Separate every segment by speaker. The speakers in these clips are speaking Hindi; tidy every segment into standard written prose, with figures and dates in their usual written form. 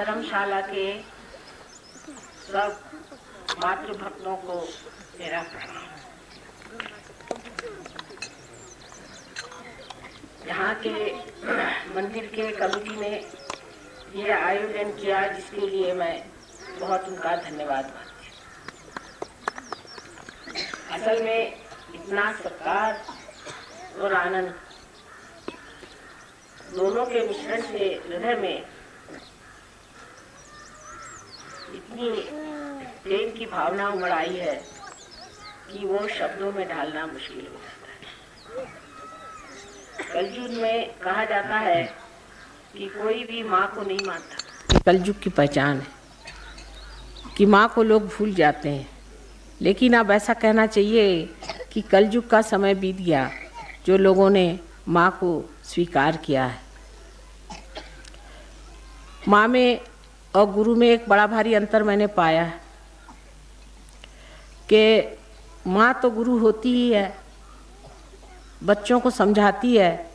Speaker 1: धर्मशाला के सब मातृभक्तों को मेरा प्रणाम। यहाँ के मंदिर के कमेटी ने यह आयोजन किया, जिसके लिए मैं बहुत उनका धन्यवाद मानती हूँ। असल में इतना सत्कार और आनंद दोनों के मिश्रण से हृदय में इतनी प्रेम की भावना उमड़ आई है कि वो शब्दों में ढालना मुश्किल हो जाता है। कलयुग में कहा जाता है कि कोई भी माँ को नहीं मानता। कलयुग की पहचान है कि माँ को लोग भूल जाते हैं, लेकिन अब ऐसा कहना चाहिए कि कलयुग का समय बीत गया जो लोगों ने माँ को स्वीकार किया है। माँ में और गुरु में एक बड़ा भारी अंतर मैंने पाया है कि माँ तो गुरु होती ही है, बच्चों को समझाती है,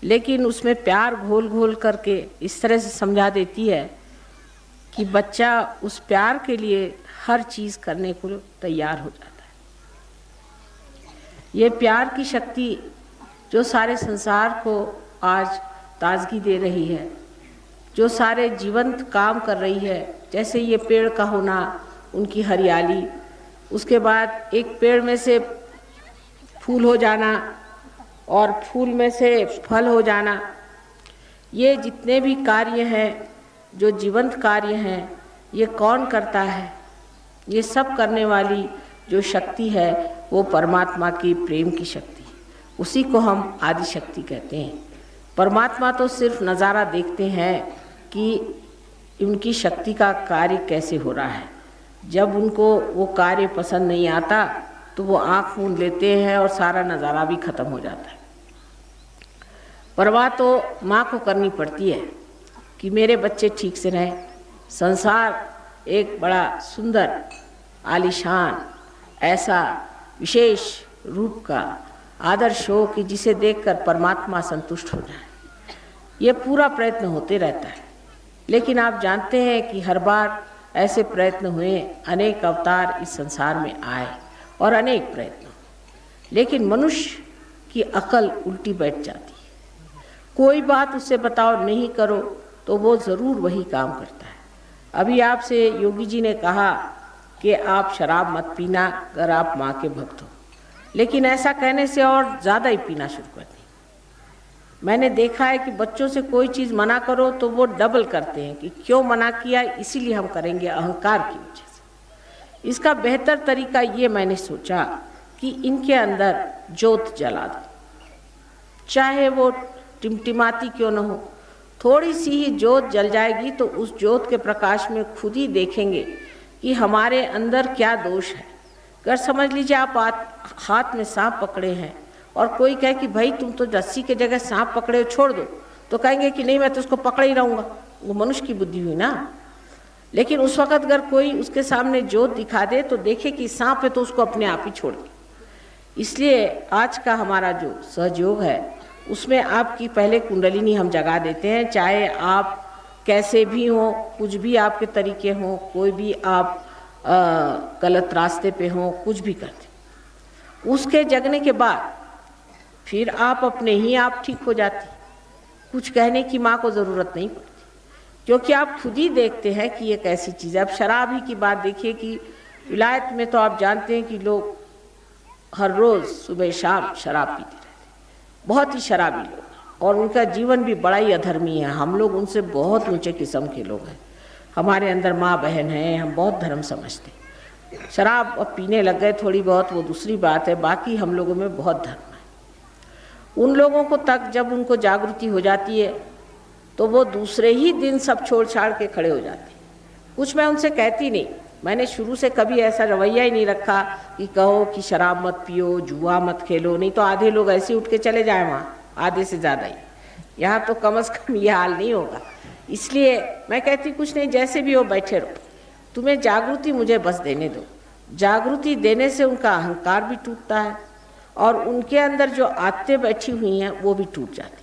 Speaker 1: लेकिन उसमें प्यार घोल घोल करके इस तरह से समझा देती है कि बच्चा उस प्यार के लिए हर चीज़ करने को तैयार हो जाता है। ये प्यार की शक्ति जो सारे संसार को आज ताजगी दे रही है, जो सारे जीवंत काम कर रही है, जैसे ये पेड़ का होना, उनकी हरियाली, उसके बाद एक पेड़ में से फूल हो जाना और फूल में से फल हो जाना, ये जितने भी कार्य हैं, जो जीवंत कार्य हैं, ये कौन करता है? ये सब करने वाली जो शक्ति है वो परमात्मा की प्रेम की शक्ति, उसी को हम आदि शक्ति कहते हैं। परमात्मा तो सिर्फ नज़ारा देखते हैं कि उनकी शक्ति का कार्य कैसे हो रहा है। जब उनको वो कार्य पसंद नहीं आता तो वो आँख मूंद लेते हैं और सारा नज़ारा भी ख़त्म हो जाता है। परवाह तो माँ को करनी पड़ती है कि मेरे बच्चे ठीक से रहें। संसार एक बड़ा सुंदर आलीशान ऐसा विशेष रूप का आदर्श हो कि जिसे देखकर परमात्मा संतुष्ट हो जाए। ये पूरा प्रयत्न होते रहता है, लेकिन आप जानते हैं कि हर बार ऐसे प्रयत्न हुए, अनेक अवतार इस संसार में आए और अनेक प्रयत्न, लेकिन मनुष्य की अकल उल्टी बैठ जाती है। कोई बात उससे बताओ नहीं करो तो वो ज़रूर वही काम करता है। अभी आपसे योगी जी ने कहा कि आप शराब मत पीना अगर आप माँ के भक्त हो, लेकिन ऐसा कहने से और ज़्यादा ही पीना शुरू कर दी। मैंने देखा है कि बच्चों से कोई चीज़ मना करो तो वो डबल करते हैं कि क्यों मना किया, इसीलिए हम करेंगे, अहंकार की वजह से। इसका बेहतर तरीका ये मैंने सोचा कि इनके अंदर ज्योत जला दो, चाहे वो टिमटिमाती क्यों न हो, थोड़ी सी ही ज्योत जल जाएगी तो उस ज्योत के प्रकाश में खुद ही देखेंगे कि हमारे अंदर क्या दोष है। अगर समझ लीजिए आप हाथ में सांप पकड़े हैं और कोई कहे कि भाई तुम तो रस्सी के जगह सांप पकड़े हो, छोड़ दो, तो कहेंगे कि नहीं मैं तो उसको पकड़े ही रहूँगा। वो मनुष्य की बुद्धि हुई ना। लेकिन उस वक़्त अगर कोई उसके सामने ज्योत दिखा दे तो देखे कि सांप है तो उसको अपने आप ही छोड़ दे। इसलिए आज का हमारा जो सहयोग है उसमें आपकी पहले कुंडलिनी हम जगा देते हैं, चाहे आप कैसे भी हों, कुछ भी आपके तरीके हों, कोई भी आप गलत रास्ते पे हों, कुछ भी करते, उसके जगने के बाद फिर आप अपने ही आप ठीक हो जाती। कुछ कहने की माँ को ज़रूरत नहीं पड़ती, क्योंकि आप खुद ही देखते हैं कि ये कैसी चीज़ है। अब शराब ही की बात देखिए कि विलायत में तो आप जानते हैं कि लोग हर रोज़ सुबह शाम शराब पीते रहते, बहुत ही शराबी लोग, और उनका जीवन भी बड़ा ही अधर्मी है। हम लोग उनसे बहुत ऊंचे किस्म के लोग हैं। हमारे अंदर माँ बहन है, हम बहुत धर्म समझते हैं। शराब अब पीने लग गए थोड़ी बहुत, वो दूसरी बात है, बाकी हम लोगों में बहुत धर्म है। उन लोगों को तक जब उनको जागृति हो जाती है तो वो दूसरे ही दिन सब छोड़ छाड़ के खड़े हो जाते हैं। कुछ मैं उनसे कहती नहीं, मैंने शुरू से कभी ऐसा रवैया ही नहीं रखा कि कहो कि शराब मत पियो, जुआ मत खेलो, नहीं तो आधे लोग ऐसे उठ के चले जाए वहाँ, आधे से ज़्यादा ही। यहाँ तो कम से कम ये हाल नहीं होगा। इसलिए मैं कहती कुछ नहीं, जैसे भी हो बैठे रहो, तुम्हें जागृति मुझे बस देने दो। जागृति देने से उनका अहंकार भी टूटता है और उनके अंदर जो आदतें बैठी हुई हैं वो भी टूट जाती।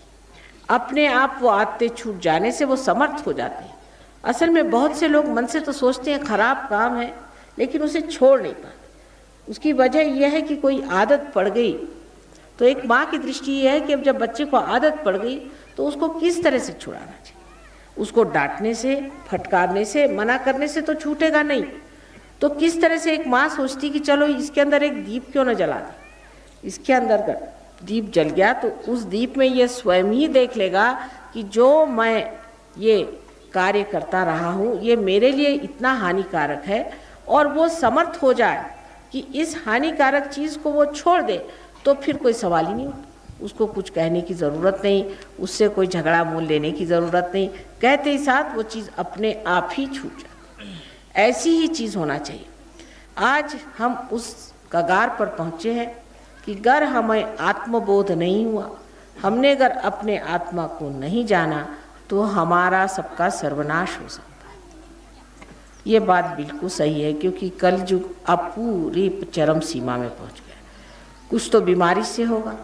Speaker 1: अपने आप वो आदतें छूट जाने से वो समर्थ हो जाते हैं। असल में बहुत से लोग मन से तो सोचते हैं खराब काम है, लेकिन उसे छोड़ नहीं पाते। उसकी वजह यह है कि कोई आदत पड़ गई। तो एक माँ की दृष्टि यह है कि अब जब बच्चे को आदत पड़ गई तो उसको किस तरह से छुड़ाना चाहिए। उसको डांटने से, फटकारने से, मना करने से तो छूटेगा नहीं। तो किस तरह से एक माँ सोचती कि चलो इसके अंदर एक दीप क्यों न जला दें। इसके अंदर का दीप जल गया तो उस दीप में ये स्वयं ही देख लेगा कि जो मैं ये कार्य करता रहा हूँ ये मेरे लिए इतना हानिकारक है, और वो समर्थ हो जाए कि इस हानिकारक चीज़ को वो छोड़ दे, तो फिर कोई सवाल ही नहीं उठता। उसको कुछ कहने की ज़रूरत नहीं, उससे कोई झगड़ा मोल लेने की ज़रूरत नहीं, कहते ही साथ वो चीज़ अपने आप ही छूट जाती। ऐसी ही चीज़ होना चाहिए। आज हम उस कगार पर पहुँचे हैं कि अगर हमें आत्मबोध नहीं हुआ, हमने अगर अपने आत्मा को नहीं जाना, तो हमारा सबका सर्वनाश हो सकता है। ये बात बिल्कुल सही है, क्योंकि कलयुग अब पूरी चरम सीमा में पहुंच गया। कुछ तो बीमारी से होगा,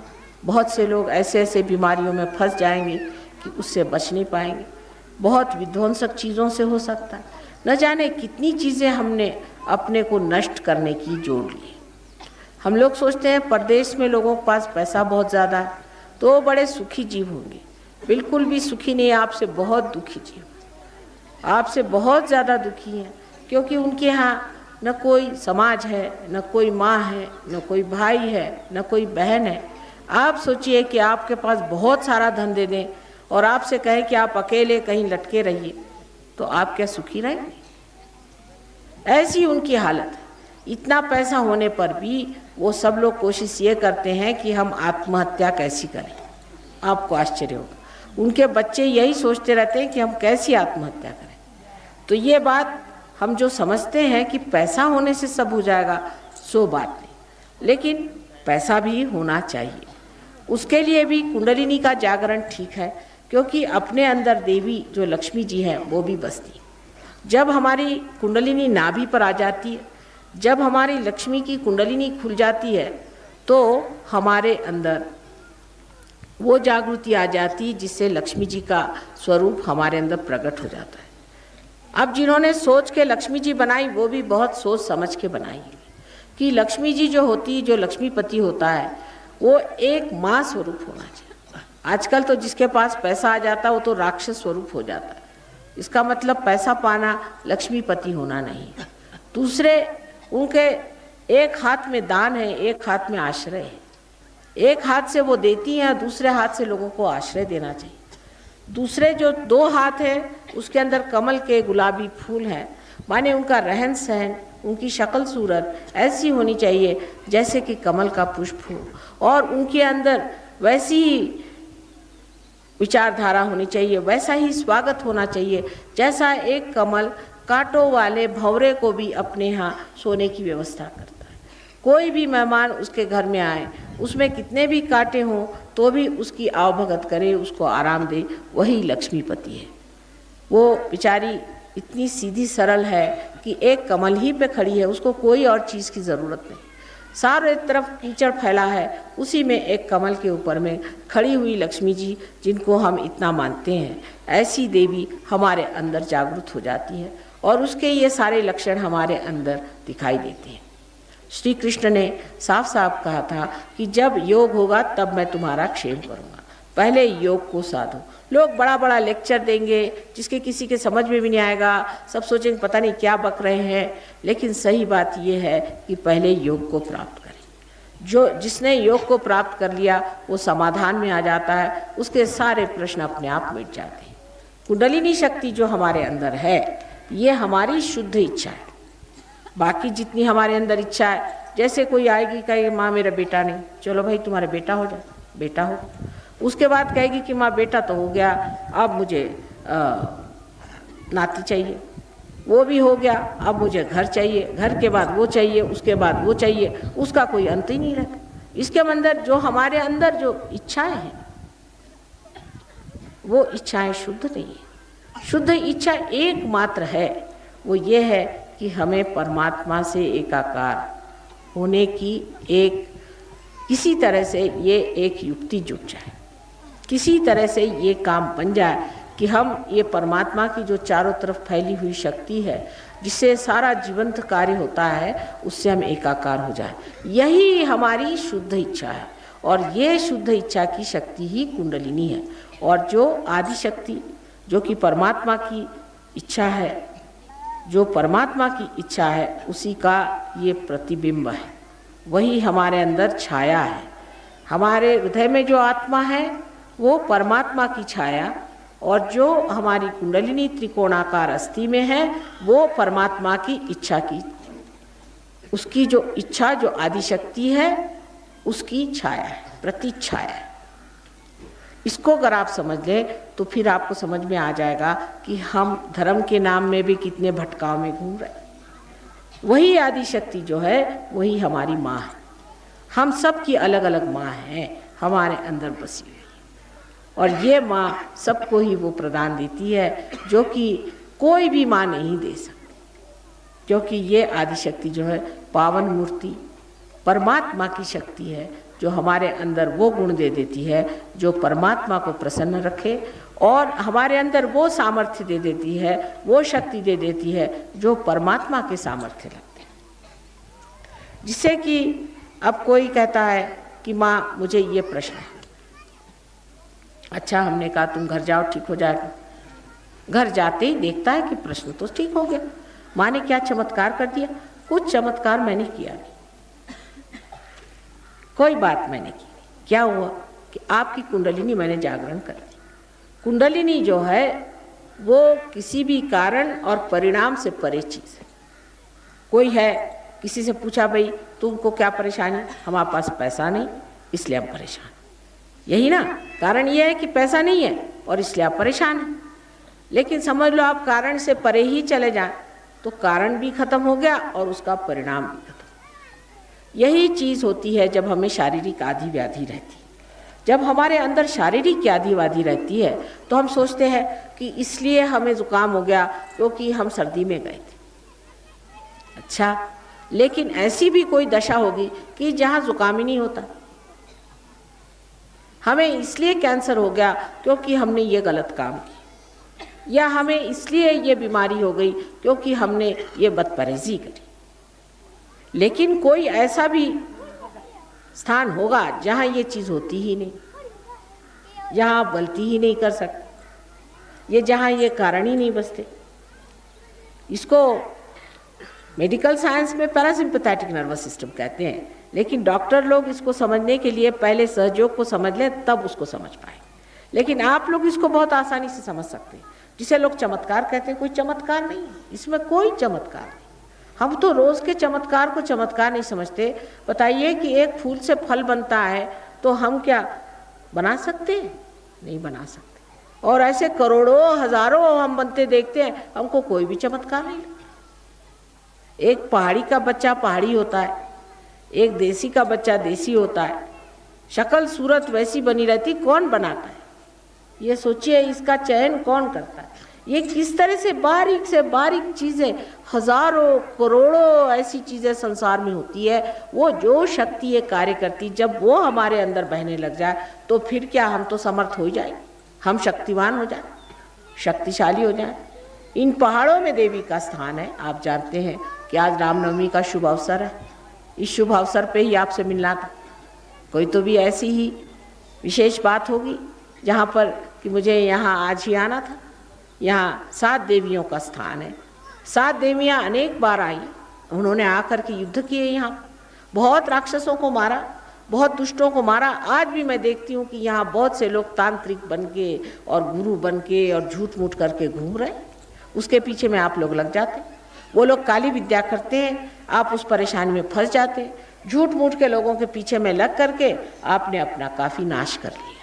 Speaker 1: बहुत से लोग ऐसे ऐसे बीमारियों में फंस जाएंगे कि उससे बच नहीं पाएंगे। बहुत विध्वंसक चीज़ों से हो सकता है। न जाने कितनी चीज़ें हमने अपने को नष्ट करने की जोड़ ली। हम लोग सोचते हैं परदेश में लोगों के पास पैसा बहुत ज़्यादा है तो वो बड़े सुखी जीव होंगे। बिल्कुल भी सुखी नहीं, आपसे बहुत दुखी जीव, आपसे बहुत ज़्यादा दुखी हैं, क्योंकि उनके यहाँ न कोई समाज है, न कोई माँ है, न कोई भाई है, न कोई बहन है। आप सोचिए कि आपके पास बहुत सारा धन दे दें और आपसे कहें कि आप अकेले कहीं लटके रहिए, तो आप क्या सुखी रहेंगे? ऐसी उनकी हालत है। इतना पैसा होने पर भी वो सब लोग कोशिश ये करते हैं कि हम आत्महत्या कैसी करें। आपको आश्चर्य होगा, उनके बच्चे यही सोचते रहते हैं कि हम कैसी आत्महत्या करें। तो ये बात हम जो समझते हैं कि पैसा होने से सब हो जाएगा, सो बात नहीं। लेकिन पैसा भी होना चाहिए, उसके लिए भी कुंडलिनी का जागरण ठीक है, क्योंकि अपने अंदर देवी जो लक्ष्मी जी है वो भी बसती। जब हमारी कुंडलिनी नाभि पर आ जाती है, जब हमारी लक्ष्मी की कुंडलिनी खुल जाती है, तो हमारे अंदर वो जागृति आ जाती है जिससे लक्ष्मी जी का स्वरूप हमारे अंदर प्रकट हो जाता है। अब जिन्होंने सोच के लक्ष्मी जी बनाई वो भी बहुत सोच समझ के बनाई कि लक्ष्मी जी जो होती, जो लक्ष्मीपति होता है, वो एक माँ स्वरूप होना चाहिए। आजकल तो जिसके पास पैसा आ जाता है वो तो राक्षस स्वरूप हो जाता है। इसका मतलब पैसा पाना लक्ष्मीपति होना नहीं। दूसरे उनके एक हाथ में दान है, एक हाथ में आश्रय है। एक हाथ से वो देती हैं, दूसरे हाथ से लोगों को आश्रय देना चाहिए। दूसरे जो दो हाथ है उसके अंदर कमल के गुलाबी फूल हैं, माने उनका रहन सहन, उनकी शक्ल सूरत ऐसी होनी चाहिए जैसे कि कमल का पुष्प हो, और उनके अंदर वैसी विचारधारा होनी चाहिए, वैसा ही स्वागत होना चाहिए जैसा एक कमल कांटों वाले भंवरे को भी अपने यहाँ सोने की व्यवस्था करता है। कोई भी मेहमान उसके घर में आए, उसमें कितने भी कांटे हों तो भी उसकी आवभगत करे, उसको आराम दे, वही लक्ष्मीपति है। वो बेचारी इतनी सीधी सरल है कि एक कमल ही पे खड़ी है, उसको कोई और चीज़ की ज़रूरत नहीं। सारे तरफ कीचड़ फैला है, उसी में एक कमल के ऊपर में खड़ी हुई लक्ष्मी जी, जिनको हम इतना मानते हैं, ऐसी देवी हमारे अंदर जागृत हो जाती है और उसके ये सारे लक्षण हमारे अंदर दिखाई देते हैं। श्री कृष्ण ने साफ साफ कहा था कि जब योग होगा तब मैं तुम्हारा क्षेम करूँगा, पहले योग को साधो। लोग बड़ा बड़ा लेक्चर देंगे जिसके किसी के समझ में भी नहीं आएगा, सब सोचेंगे पता नहीं क्या बक रहे हैं, लेकिन सही बात यह है कि पहले योग को प्राप्त करें। जिसने योग को प्राप्त कर लिया वो समाधान में आ जाता है, उसके सारे प्रश्न अपने आप मिट जाते हैं। कुंडलिनी शक्ति जो हमारे अंदर है ये हमारी शुद्ध इच्छा है। बाकी जितनी हमारे अंदर इच्छा है, जैसे कोई आएगी कहेगी माँ मेरा बेटा नहीं, चलो भाई तुम्हारा बेटा हो जाए, बेटा हो। उसके बाद कहेगी कि माँ बेटा तो हो गया, अब मुझे नाती चाहिए, वो भी हो गया, अब मुझे घर चाहिए, घर के बाद वो चाहिए, उसके बाद वो चाहिए, उसका कोई अंत ही नहीं रहता। इसके अंदर जो हमारे अंदर जो इच्छाएं हैं वो इच्छाएं शुद्ध नहीं है। शुद्ध इच्छा एकमात्र है, वो ये है कि हमें परमात्मा से एकाकार होने की एक किसी तरह से ये एक युक्ति जुट जाए, किसी तरह से ये काम बन जाए कि हम ये परमात्मा की जो चारों तरफ फैली हुई शक्ति है, जिससे सारा जीवंत कार्य होता है, उससे हम एकाकार हो जाए। यही हमारी शुद्ध इच्छा है और ये शुद्ध इच्छा की शक्ति ही कुंडलिनी है। और जो आदि शक्ति जो कि परमात्मा की इच्छा है, जो परमात्मा की इच्छा है, उसी का ये प्रतिबिंब है, वही हमारे अंदर छाया है। हमारे हृदय में जो आत्मा है वो परमात्मा की छाया, और जो हमारी कुंडलिनी त्रिकोणाकार अस्थि में है वो परमात्मा की इच्छा की, उसकी जो इच्छा, जो आदि शक्ति है, उसकी छाया है, प्रतिछाया है। इसको अगर आप समझ लें तो फिर आपको समझ में आ जाएगा कि हम धर्म के नाम में भी कितने भटकाव में घूम रहे हैं। वही आदि शक्ति जो है वही हमारी माँ है। हम सब की अलग अलग माँ हैं हमारे अंदर बसी हुई, और ये माँ सबको ही वो प्रदान देती है जो कि कोई भी माँ नहीं दे सकती, क्योंकि ये आदि शक्ति जो है पावन मूर्ति परमात्मा की शक्ति है, जो हमारे अंदर वो गुण दे देती है जो परमात्मा को प्रसन्न रखे, और हमारे अंदर वो सामर्थ्य दे देती है, वो शक्ति दे देती है जो परमात्मा के सामर्थ्य लगते हैं। जिससे कि अब कोई कहता है कि माँ मुझे ये प्रश्न है। अच्छा, हमने कहा तुम घर जाओ, ठीक हो जाएगा। घर जाते ही देखता है कि प्रश्न तो ठीक हो गया, माँ ने क्या चमत्कार कर दिया। कुछ चमत्कार मैंने किया नहीं, कोई बात मैंने की। क्या हुआ कि आपकी कुंडलिनी मैंने जागरण कर दी। कुंडलिनी जो है वो किसी भी कारण और परिणाम से परे चीज़ है। कोई है, किसी से पूछा भाई तुमको क्या परेशानी, हमारे पास पैसा नहीं इसलिए हम परेशान। यही ना कारण, ये है कि पैसा नहीं है और इसलिए आप परेशान हैं। लेकिन समझ लो आप कारण से परे ही चले जाएं तो कारण भी खत्म हो गया और उसका परिणाम भी खत्म। यही चीज़ होती है जब हमें शारीरिक आदि व्याधि रहती है। जब हमारे अंदर शारीरिक आदि व्याधि रहती है तो हम सोचते हैं कि इसलिए हमें जुकाम हो गया क्योंकि हम सर्दी में गए थे। अच्छा, लेकिन ऐसी भी कोई दशा होगी कि जहाँ जुकाम ही नहीं होता। हमें इसलिए कैंसर हो गया क्योंकि हमने ये गलत काम किया, या हमें इसलिए ये बीमारी हो गई क्योंकि हमने ये बदपरहेज़ी करी। लेकिन कोई ऐसा भी स्थान होगा जहाँ ये चीज़ होती ही नहीं, जहाँ आप गलती ही नहीं कर सकते, ये जहाँ ये कारण ही नहीं बसते। इसको मेडिकल साइंस में पैरासिम्पैथेटिक नर्वस सिस्टम कहते हैं, लेकिन डॉक्टर लोग इसको समझने के लिए पहले सहयोग को समझ लें तब उसको समझ पाए। लेकिन आप लोग इसको बहुत आसानी से समझ सकते हैं। जिसे लोग चमत्कार कहते हैं, कोई चमत्कार नहीं, इसमें कोई चमत्कार नहीं। हम तो रोज़ के चमत्कार को चमत्कार नहीं समझते। बताइए कि एक फूल से फल बनता है तो हम क्या बना सकते हैं? नहीं बना सकते। और ऐसे करोड़ों हजारों हम बनते देखते हैं, हमको कोई भी चमत्कार नहीं लगता। एक पहाड़ी का बच्चा पहाड़ी होता है, एक देसी का बच्चा देसी होता है, शक्ल सूरत वैसी बनी रहती, कौन बनाता है? ये सोचिए, इसका चयन कौन करता है? ये किस तरह से बारीक चीज़ें, हजारों करोड़ों ऐसी चीज़ें संसार में होती है। वो जो शक्ति ये कार्य करती, जब वो हमारे अंदर बहने लग जाए तो फिर क्या हम तो समर्थ हो जाए, हम शक्तिवान हो जाए, शक्तिशाली हो जाए। इन पहाड़ों में देवी का स्थान है। आप जानते हैं कि आज रामनवमी का शुभ अवसर है। इस शुभ अवसर पे ही आपसे मिलना था। कोई तो भी ऐसी ही विशेष बात होगी जहाँ पर कि मुझे यहाँ आज ही आना था। यहाँ 7 देवियों का स्थान है। 7 देवियाँ अनेक बार आई, उन्होंने आकर के युद्ध किए, यहाँ बहुत राक्षसों को मारा, बहुत दुष्टों को मारा। आज भी मैं देखती हूँ कि यहाँ बहुत से लोग तांत्रिक बन के और गुरु बन के और झूठ मूठ करके घूम रहे। उसके पीछे में आप लोग लग जाते, वो लोग काली विद्या करते हैं, आप उस परेशानी में फंस जाते। झूठ मूठ के लोगों के पीछे में लग करके आपने अपना काफ़ी नाश कर लिया।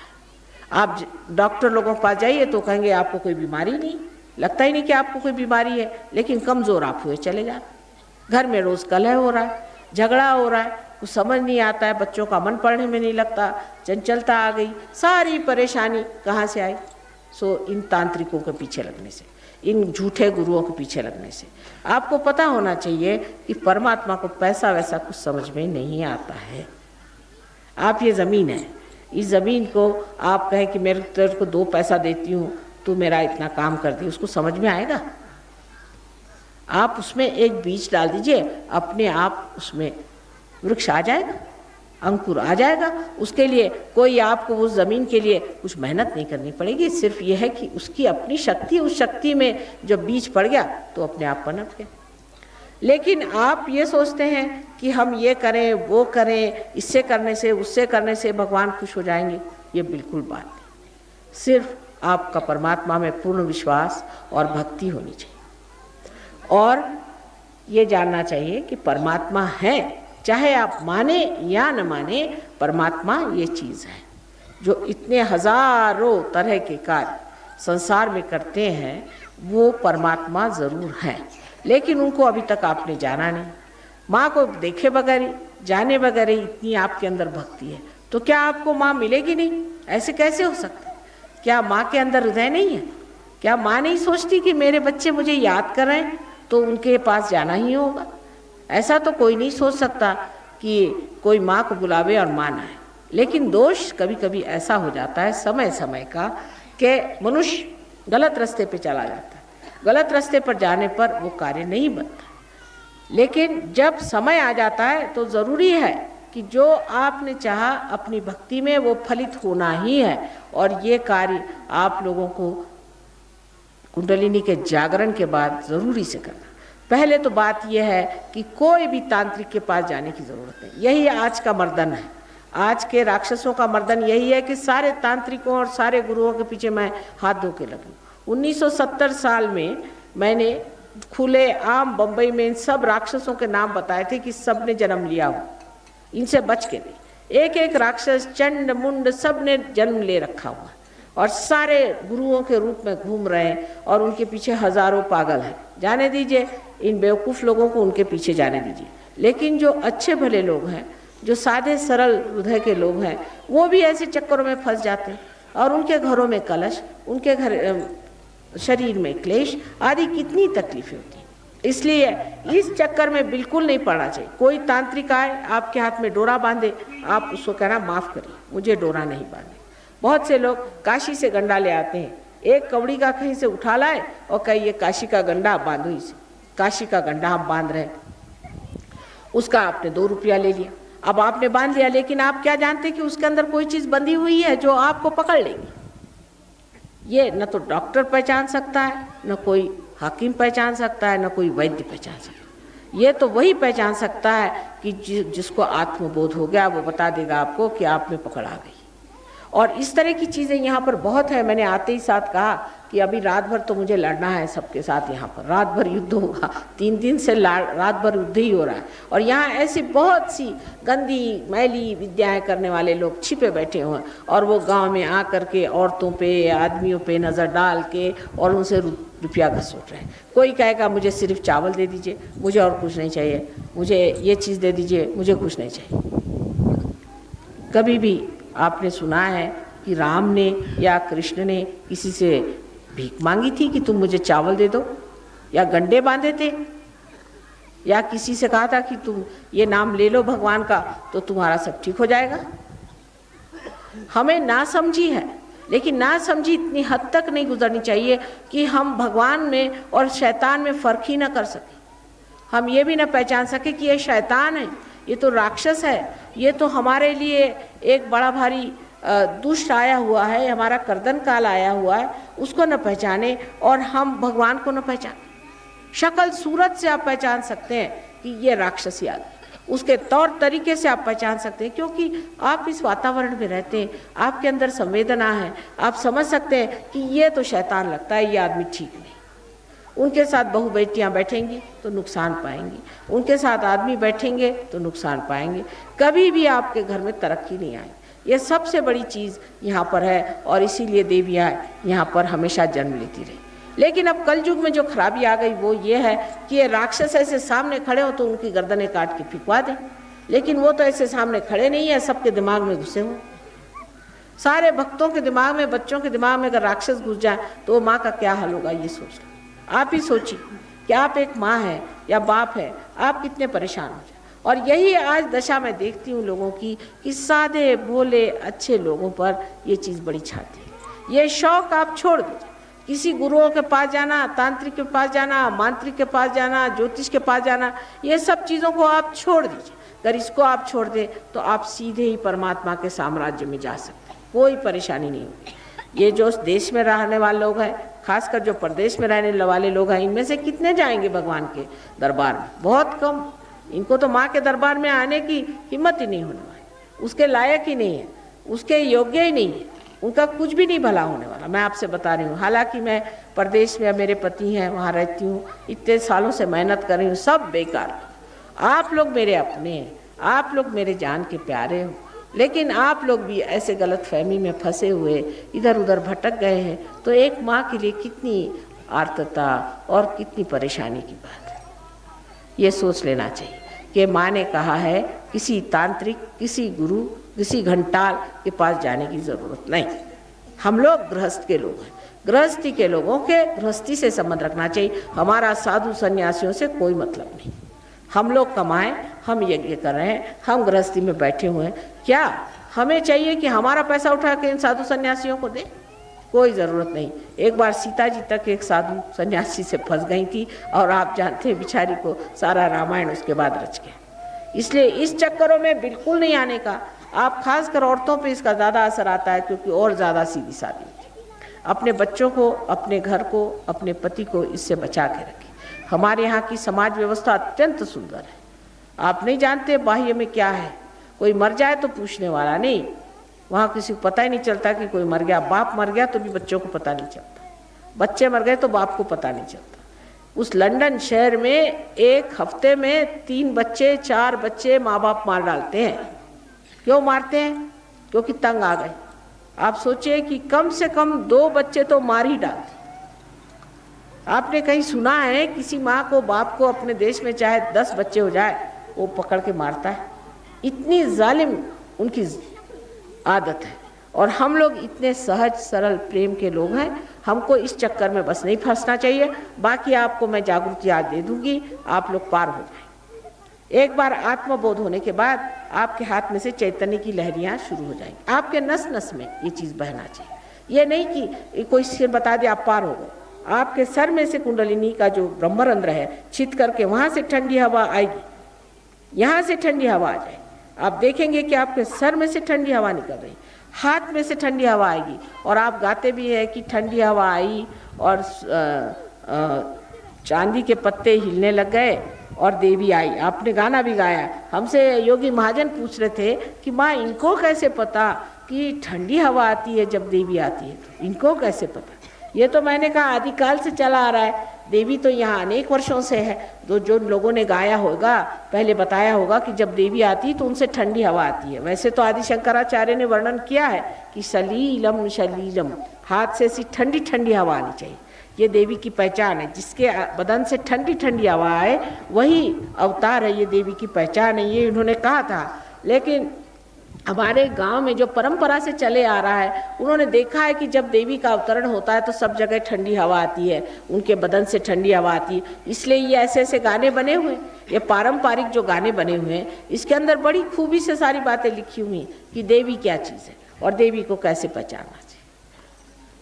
Speaker 1: आप डॉक्टर लोगों के पास जाइए तो कहेंगे आपको कोई बीमारी नहीं, लगता ही नहीं कि आपको कोई बीमारी है, लेकिन कमज़ोर आप हुए चले जाते। घर में रोज़ कलह हो रहा है, झगड़ा हो रहा है, कुछ समझ नहीं आता है, बच्चों का मन पढ़ने में नहीं लगता, चंचलता आ गई, सारी परेशानी कहाँ से आई? सो इन तांत्रिकों के पीछे लगने से, इन झूठे गुरुओं के पीछे लगने से। आपको पता होना चाहिए कि परमात्मा को पैसा वैसा कुछ समझ में नहीं आता है। आप ये ज़मीन है, इस ज़मीन को आप कहें कि मेरे तेरे को 2 पैसा देती हूँ तू मेरा इतना काम कर दी, उसको समझ में आएगा? आप उसमें एक बीज डाल दीजिए, अपने आप उसमें वृक्ष आ जाएगा, अंकुर आ जाएगा। उसके लिए कोई आपको उस ज़मीन के लिए कुछ मेहनत नहीं करनी पड़ेगी, सिर्फ ये है कि उसकी अपनी शक्ति, उस शक्ति में जब बीज पड़ गया तो अपने आप पनप गया। लेकिन आप ये सोचते हैं कि हम ये करें वो करें, इससे करने से उससे करने से भगवान खुश हो जाएंगे, ये बिल्कुल बात नहीं। सिर्फ आपका परमात्मा में पूर्ण विश्वास और भक्ति होनी चाहिए और ये जानना चाहिए कि परमात्मा है, चाहे आप माने या न माने, परमात्मा ये चीज़ है जो इतने हजारों तरह के कार्य संसार में करते हैं, वो परमात्मा ज़रूर है, लेकिन उनको अभी तक आपने जाना नहीं। माँ को देखे बगैर, जाने बगैर इतनी आपके अंदर भक्ति है, तो क्या आपको माँ मिलेगी नहीं? ऐसे कैसे हो सकता है? क्या माँ के अंदर हृदय नहीं है? क्या माँ नहीं सोचती कि मेरे बच्चे मुझे याद कर रहे हैं तो उनके पास जाना ही होगा? ऐसा तो कोई नहीं सोच सकता कि कोई माँ को बुलावे और माँ ना आए। लेकिन दोष कभी कभी ऐसा हो जाता है समय समय का कि मनुष्य गलत रास्ते पे चला जाता है, गलत रास्ते पर जाने पर वो कार्य नहीं बनता। लेकिन जब समय आ जाता है तो ज़रूरी है कि जो आपने चाहा अपनी भक्ति में वो फलित होना ही है, और ये कार्य आप लोगों को कुंडलिनी के जागरण के बाद ज़रूरी से करना। पहले तो बात यह है कि कोई भी तांत्रिक के पास जाने की ज़रूरत नहीं। यही आज का मर्दन है, आज के राक्षसों का मर्दन यही है कि सारे तांत्रिकों और सारे गुरुओं के पीछे मैं हाथ धो के लगी। 1970 साल में मैंने खुले आम बम्बई में इन सब राक्षसों के नाम बताए थे कि सब ने जन्म लिया हो, इनसे बच के नहीं। एक एक राक्षस, चंड मुंड, सब ने जन्म ले रखा हुआ और सारे गुरुओं के रूप में घूम रहे हैं और उनके पीछे हजारों पागल हैं। जाने दीजिए, इन बेवकूफ़ लोगों को उनके पीछे जाने दीजिए। लेकिन जो अच्छे भले लोग हैं, जो सादे सरल हृदय के लोग हैं, वो भी ऐसे चक्करों में फंस जाते हैं और उनके घरों में कलश, उनके घर शरीर में क्लेश आदि कितनी तकलीफें होती हैं। इसलिए इस चक्कर में बिल्कुल नहीं पड़ना चाहिए। कोई तांत्रिक आए, आपके हाथ में डोरा बांधे, आप उसको कहना माफ़ करिए, मुझे डोरा नहीं बांधे। बहुत से लोग काशी से गंडा ले आते हैं, एक कवड़ी का कहीं से उठा लाए और कहे ये काशी का गंडा, आप बांधो इसे। काशी का गंडा हम बांध रहे हैं, उसका आपने 2 रुपया ले लिया। अब आपने बांध लिया, लेकिन आप क्या जानते कि उसके अंदर कोई चीज़ बंधी हुई है जो आपको पकड़ लेगी। ये न तो डॉक्टर पहचान सकता है, न कोई हाकिम पहचान सकता है, न कोई वैद्य पहचान सकता है। ये तो वही पहचान सकता है कि जिसको आत्मबोध हो गया, वो बता देगा आपको कि आप में पकड़ आ गई। और इस तरह की चीज़ें यहाँ पर बहुत है। मैंने आते ही साथ कहा कि अभी रात भर तो मुझे लड़ना है सबके साथ, यहाँ पर रात भर युद्ध होगा। 3 दिन से रात भर युद्ध ही हो रहा है और यहाँ ऐसी बहुत सी गंदी मैली विद्याएं करने वाले लोग छिपे बैठे हुए हैं और वो गांव में आ करके औरतों पे, आदमियों पे नज़र डाल के और उनसे रुपया घसोट रहे हैं। कोई कहेगा मुझे सिर्फ चावल दे दीजिए, मुझे और कुछ नहीं चाहिए, मुझे ये चीज़ दे दीजिए, मुझे कुछ नहीं चाहिए। कभी भी आपने सुना है कि राम ने या कृष्ण ने किसी से भीख मांगी थी कि तुम मुझे चावल दे दो, या गंडे बांधे थे, या किसी से कहा था कि तुम ये नाम ले लो भगवान का तो तुम्हारा सब ठीक हो जाएगा? हमें ना समझी है, लेकिन ना समझी इतनी हद तक नहीं गुजरनी चाहिए कि हम भगवान में और शैतान में फ़र्क ही ना कर सकें। हम ये भी ना पहचान सके कि ये शैतान है, ये तो राक्षस है, ये तो हमारे लिए एक बड़ा भारी दुष्ट आया हुआ है, हमारा कर्दन काल आया हुआ है, उसको न पहचाने और हम भगवान को न पहचाने। शक्ल सूरत से आप पहचान सकते हैं कि ये राक्षसी आदमी, उसके तौर तरीके से आप पहचान सकते हैं, क्योंकि आप इस वातावरण में रहते हैं, आपके अंदर संवेदना है, आप समझ सकते हैं कि ये तो शैतान लगता है, ये आदमी ठीक नहीं। उनके साथ बहू बेटियाँ बैठेंगी तो नुकसान पाएंगी, उनके साथ आदमी बैठेंगे तो नुकसान पाएंगे, कभी भी आपके घर में तरक्की नहीं आएगी। ये सबसे बड़ी चीज़ यहाँ पर है और इसीलिए देवियाँ यहाँ पर हमेशा जन्म लेती रही। लेकिन अब कलयुग में जो खराबी आ गई वो ये है कि ये राक्षस ऐसे सामने खड़े हो तो उनकी गर्दनें काट के फिकवा दें, लेकिन वो तो ऐसे सामने खड़े नहीं है, सबके दिमाग में घुसे हुए। सारे भक्तों के दिमाग में, बच्चों के दिमाग में अगर राक्षस घुस जाए तो माँ का क्या हाल होगा, ये सोच लो। आप ही सोचिए कि आप एक माँ है या बाप है, आप कितने परेशान हो जाए। और यही आज दशा मैं देखती हूँ लोगों की कि सादे भोले अच्छे लोगों पर ये चीज़ बड़ी छाती है। ये शौक आप छोड़ दीजिए, किसी गुरुओं के पास जाना, तांत्रिक के पास जाना, मांत्रिक के पास जाना, ज्योतिष के पास जाना, ये सब चीज़ों को आप छोड़ दीजिए। अगर इसको आप छोड़ दें तो आप सीधे ही परमात्मा के साम्राज्य में जा सकते हैं, कोई परेशानी नहीं होगी। ये जो देश में रहने वाले लोग हैं, खासकर जो प्रदेश में रहने वाले लोग हैं, इनमें से कितने जाएंगे भगवान के दरबार में? बहुत कम। इनको तो माँ के दरबार में आने की हिम्मत ही नहीं होने वाली, उसके लायक ही नहीं है, उसके योग्य ही नहीं है, उनका कुछ भी नहीं भला होने वाला। मैं आपसे बता रही हूँ, हालांकि मैं प्रदेश में, मेरे पति हैं, वहाँ रहती हूँ, इतने सालों से मेहनत कर रही हूँ, सब बेकार। आप लोग मेरे अपने हैं, आप लोग मेरे जान के प्यारे हो, लेकिन आप लोग भी ऐसे गलत फहमी में फंसे हुए इधर उधर भटक गए हैं। तो एक माँ के लिए कितनी आर्तता और कितनी परेशानी की बात है। ये सोच लेना चाहिए कि माँ ने कहा है किसी तांत्रिक, किसी गुरु, किसी घंटाल के पास जाने की ज़रूरत नहीं। हम लोग गृहस्थ के लोग हैं, गृहस्थी के लोगों के गृहस्थी से संबंध रखना चाहिए। हमारा साधु सन्यासियों से कोई मतलब नहीं। हम लोग कमाएं, हम यज्ञ कर रहे हैं, हम गृहस्थी में बैठे हुए हैं, क्या हमें चाहिए कि हमारा पैसा उठा के इन साधु सन्यासियों को दें? कोई ज़रूरत नहीं। एक बार सीता जी तक एक साधु सन्यासी से फंस गई थी, और आप जानते हैं बेचारी को सारा रामायण उसके बाद रच गया। इसलिए इस चक्करों में बिल्कुल नहीं आने का। आप खासकर औरतों पे इसका ज़्यादा असर आता है, क्योंकि और ज़्यादा सीधी सादी होती है। अपने बच्चों को, अपने घर को, अपने पति को इससे बचा के रखें। हमारे यहाँ की समाज व्यवस्था अत्यंत सुंदर है। आप नहीं जानते बाह्य में क्या है। कोई मर जाए तो पूछने वाला नहीं, वहाँ किसी को पता ही नहीं चलता कि कोई मर गया। बाप मर गया तो भी बच्चों को पता नहीं चलता, बच्चे मर गए तो बाप को पता नहीं चलता। उस लंदन शहर में एक हफ्ते में 3 बच्चे, 4 बच्चे माँ बाप मार डालते हैं। क्यों मारते हैं? क्योंकि तंग आ गए। आप सोचिए कि कम से कम 2 बच्चे तो मार ही डालते। आपने कहीं सुना है किसी माँ को, बाप को अपने देश में चाहे 10 बच्चे हो जाए वो पकड़ के मारता है? इतनी जालिम उनकी आदत है। और हम लोग इतने सहज सरल प्रेम के लोग हैं, हमको इस चक्कर में बस नहीं फंसना चाहिए। बाकी आपको मैं जागृति याद दे दूंगी, आप लोग पार हो जाएंगे। एक बार आत्मबोध होने के बाद आपके हाथ में से चैतन्य की लहरियाँ शुरू हो जाएंगी। आपके नस नस में ये चीज़ बहना चाहिए। ये नहीं कि कोई सिर बता दे आप पार हो गए। आपके सर में से कुंडलिनी का जो ब्रह्मरंध्र है छिद करके वहाँ से ठंडी हवा आएगी, यहाँ से ठंडी हवा आ जाएगी। आप देखेंगे कि आपके सर में से ठंडी हवा निकल रही, हाथ में से ठंडी हवा आएगी। और आप गाते भी हैं कि ठंडी हवा आई और चांदी के पत्ते हिलने लग गए और देवी आई। आपने गाना भी गाया। हमसे योगी महाजन पूछ रहे थे कि माँ इनको कैसे पता कि ठंडी हवा आती है जब देवी आती है, तो इनको कैसे पता? ये तो मैंने कहा आदिकाल से चला आ रहा है। देवी तो यहाँ अनेक वर्षों से है। तो जो लोगों ने गाया होगा, पहले बताया होगा कि जब देवी आती है तो उनसे ठंडी हवा आती है। वैसे तो आदि शंकराचार्य ने वर्णन किया है कि सलीलम शलीलम, हाथ से ऐसी ठंडी ठंडी हवा आनी चाहिए। ये देवी की पहचान है। जिसके बदन से ठंडी ठंडी हवा आए वही अवतार है। ये देवी की पहचान है, ये इन्होंने कहा था। लेकिन हमारे गांव में जो परंपरा से चले आ रहा है, उन्होंने देखा है कि जब देवी का अवतरण होता है तो सब जगह ठंडी हवा आती है, उनके बदन से ठंडी हवा आती है। इसलिए ये ऐसे ऐसे गाने बने हुए, ये पारंपरिक जो गाने बने हुए हैं, इसके अंदर बड़ी खूबी से सारी बातें लिखी हुई हैं कि देवी क्या चीज़ है और देवी को कैसे पहचानना चाहिए।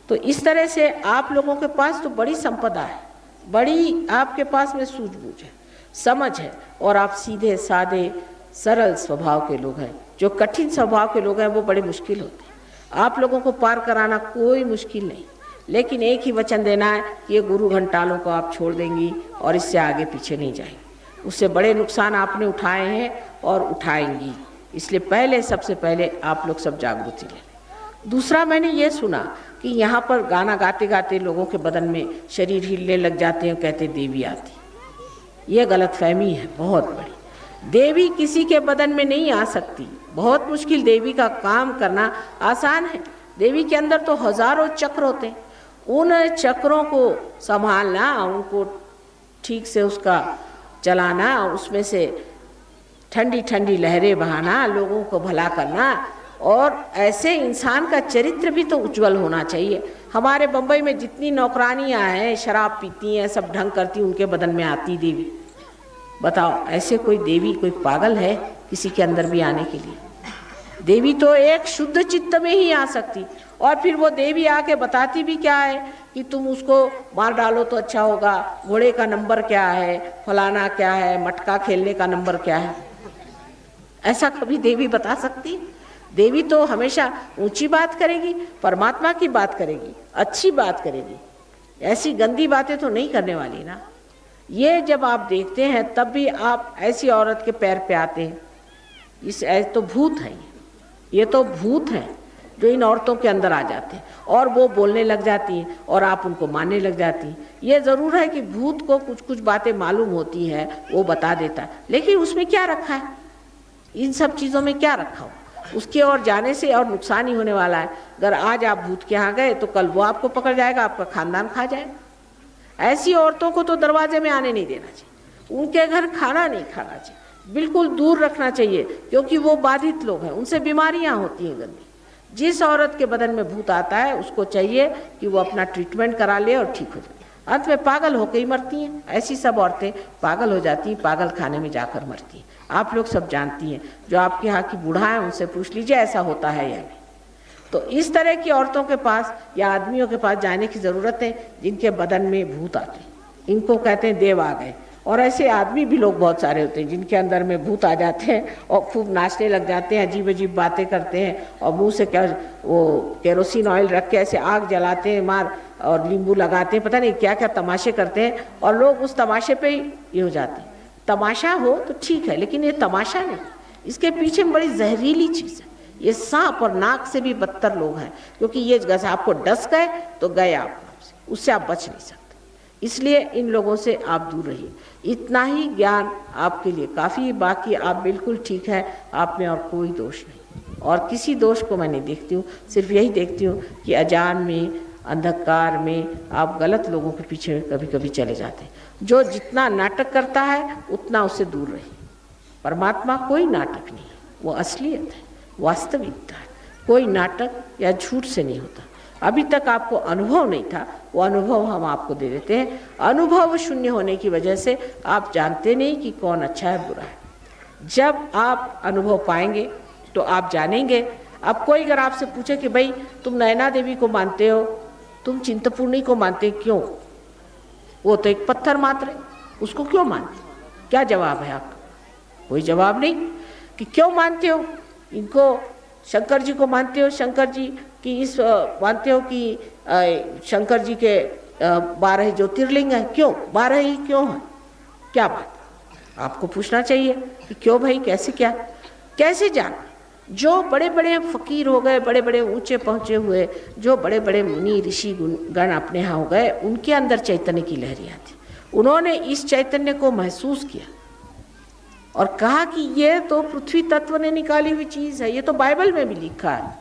Speaker 1: तो इस तरह से आप लोगों के पास तो बड़ी संपदा है, बड़ी आपके पास में सूझबूझ है, समझ है, और आप सीधे साधे सरल स्वभाव के लोग हैं। जो कठिन स्वभाव के लोग हैं वो बड़े मुश्किल होते हैं। आप लोगों को पार कराना कोई मुश्किल नहीं, लेकिन एक ही वचन देना है कि ये गुरु घंटालों को आप छोड़ देंगी और इससे आगे पीछे नहीं जाएंगी। उससे बड़े नुकसान आपने उठाए हैं और उठाएंगी। इसलिए पहले, सबसे पहले आप लोग सब जागृति ले लें। दूसरा, मैंने ये सुना कि यहाँ पर गाना गाते गाते लोगों के बदन में शरीर हिलने लग जाते हैं, कहते देवी आती। ये गलतफहमी है बहुत बड़ी। देवी किसी के बदन में नहीं आ सकती, बहुत मुश्किल। देवी का काम करना आसान है। देवी के अंदर तो हजारों चक्र होते हैं, उन चक्रों को संभालना, उनको ठीक से उसका चलाना, उसमें से ठंडी ठंडी लहरें बहाना, लोगों को भला करना। और ऐसे इंसान का चरित्र भी तो उज्जवल होना चाहिए। हमारे बम्बई में जितनी नौकरानियाँ हैं, शराब पीती हैं, सब ढंग करती, उनके बदन में आती देवी। बताओ, ऐसे कोई देवी, कोई पागल है किसी के अंदर भी आने के लिए? देवी तो एक शुद्ध चित्त में ही आ सकती, और फिर वो देवी आके बताती भी क्या है कि तुम उसको मार डालो तो अच्छा होगा, घोड़े का नंबर क्या है, फलाना क्या है, मटका खेलने का नंबर क्या है। ऐसा कभी देवी बता सकती? देवी तो हमेशा ऊंची बात करेगी, परमात्मा की बात करेगी, अच्छी बात करेगी, ऐसी गंदी बातें तो नहीं करने वाली ना। ये जब आप देखते हैं तब भी आप ऐसी औरत के पैर पे आते हैं। इस तो भूत है, ये तो भूत हैं जो इन औरतों के अंदर आ जाते हैं और वो बोलने लग जाती हैं और आप उनको मानने लग जाती हैं। ये ज़रूर है कि भूत को कुछ कुछ बातें मालूम होती हैं, वो बता देता है, लेकिन उसमें क्या रखा है, इन सब चीज़ों में क्या रखा हो, उसके और जाने से और नुकसान ही होने वाला है। अगर आज आप भूत के यहाँ गए तो कल वो आपको पकड़ जाएगा, आपका खानदान खा जाएगा। ऐसी औरतों को तो दरवाजे में आने नहीं देना चाहिए, उनके घर खाना नहीं खाना चाहिए, बिल्कुल दूर रखना चाहिए, क्योंकि वो बाधित लोग हैं, उनसे बीमारियां होती हैं गंदी। जिस औरत के बदन में भूत आता है उसको चाहिए कि वो अपना ट्रीटमेंट करा ले और ठीक हो जाए। अंत में पागल होकर ही मरती हैं। ऐसी सब औरतें पागल हो जाती हैं, पागल खाने में जाकर मरती हैं। आप लोग सब जानती हैं, जो आपके यहाँ की बूढ़ा है उनसे पूछ लीजिए ऐसा होता है या नहीं। तो इस तरह की औरतों के पास या आदमियों के पास जाने की ज़रूरत है जिनके बदन में भूत आते, इनको कहते हैं देव आ गए। और ऐसे आदमी भी लोग बहुत सारे होते हैं जिनके अंदर में भूत आ जाते हैं और खूब नाचने लग जाते हैं, अजीब अजीब बातें करते हैं और मुंह से क्या वो केरोसिन ऑयल रख के ऐसे आग जलाते हैं मार और नींबू लगाते हैं, पता नहीं क्या क्या तमाशे करते हैं और लोग उस तमाशे पे ही ये हो जाते हैं। तमाशा हो तो ठीक है, लेकिन ये तमाशा नहीं, इसके पीछे बड़ी जहरीली चीज़ है। ये सांप और नाक से भी बदतर लोग हैं, क्योंकि ये जैसे आपको डस गए तो गए आप, उससे आप बच नहीं सकते। इसलिए इन लोगों से आप दूर रहिए। इतना ही ज्ञान आपके लिए काफ़ी है, बाकी आप बिल्कुल ठीक है, आप में और कोई दोष नहीं और किसी दोष को मैं नहीं देखती हूँ। सिर्फ यही देखती हूँ कि अजान में, अंधकार में आप गलत लोगों के पीछे कभी कभी चले जाते हैं। जो जितना नाटक करता है उतना उससे दूर रहिए। परमात्मा कोई नाटक नहीं है, वो असलियत है, वास्तविकता है। कोई नाटक या झूठ से नहीं होता। अभी तक आपको अनुभव नहीं था, वो अनुभव हम आपको दे देते हैं। अनुभव शून्य होने की वजह से आप जानते नहीं कि कौन अच्छा है बुरा है। जब आप अनुभव पाएंगे तो आप जानेंगे। अब कोई अगर आपसे पूछे कि भाई तुम नैना देवी को मानते हो, तुम चिंतपूर्णी को मानते, क्यों? वो तो एक पत्थर मात्र है, उसको क्यों मानते? क्या जवाब है आपका? कोई जवाब नहीं कि क्यों मानते हो इनको। शंकर जी को मानते हो, शंकर जी की इस मानते हो कि शंकर जी के 12 ज्योतिर्लिंग हैं, क्यों 12 ही क्यों हैं? क्या बात? आपको पूछना चाहिए कि क्यों भाई, कैसे, क्या, कैसे जाना। जो बड़े बड़े फकीर हो गए, बड़े बड़े ऊंचे पहुंचे हुए, जो बड़े बड़े मुनि ऋषि गण अपने यहाँ हो गए, उनके अंदर चैतन्य की लहरियाँ थी। उन्होंने इस चैतन्य को महसूस किया और कहा कि ये तो पृथ्वी तत्व ने निकाली हुई चीज़ है। ये तो बाइबल में भी लिखा है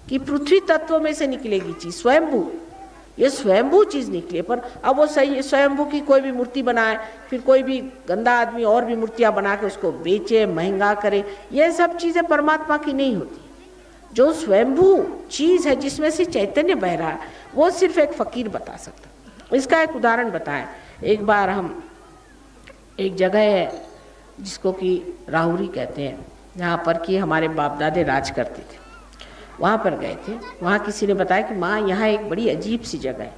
Speaker 1: कि पृथ्वी तत्व में से निकलेगी चीज़, स्वयंभू, ये स्वयंभू चीज़ निकली। पर अब वो सही स्वयंभू की कोई भी मूर्ति बनाए, फिर कोई भी गंदा आदमी और भी मूर्तियाँ बना के उसको बेचे, महंगा करे, ये सब चीज़ें परमात्मा की नहीं होती। जो स्वयंभू चीज़ है जिसमें से चैतन्य बह रहा है, वो सिर्फ एक फ़कीर बता सकता। इसका एक उदाहरण बताएं। एक बार हम एक जगह है जिसको कि राहुरी कहते हैं, यहाँ पर कि हमारे बाप दादे राज करते थे, वहाँ पर गए थे। वहाँ किसी ने बताया कि माँ यहाँ एक बड़ी अजीब सी जगह है,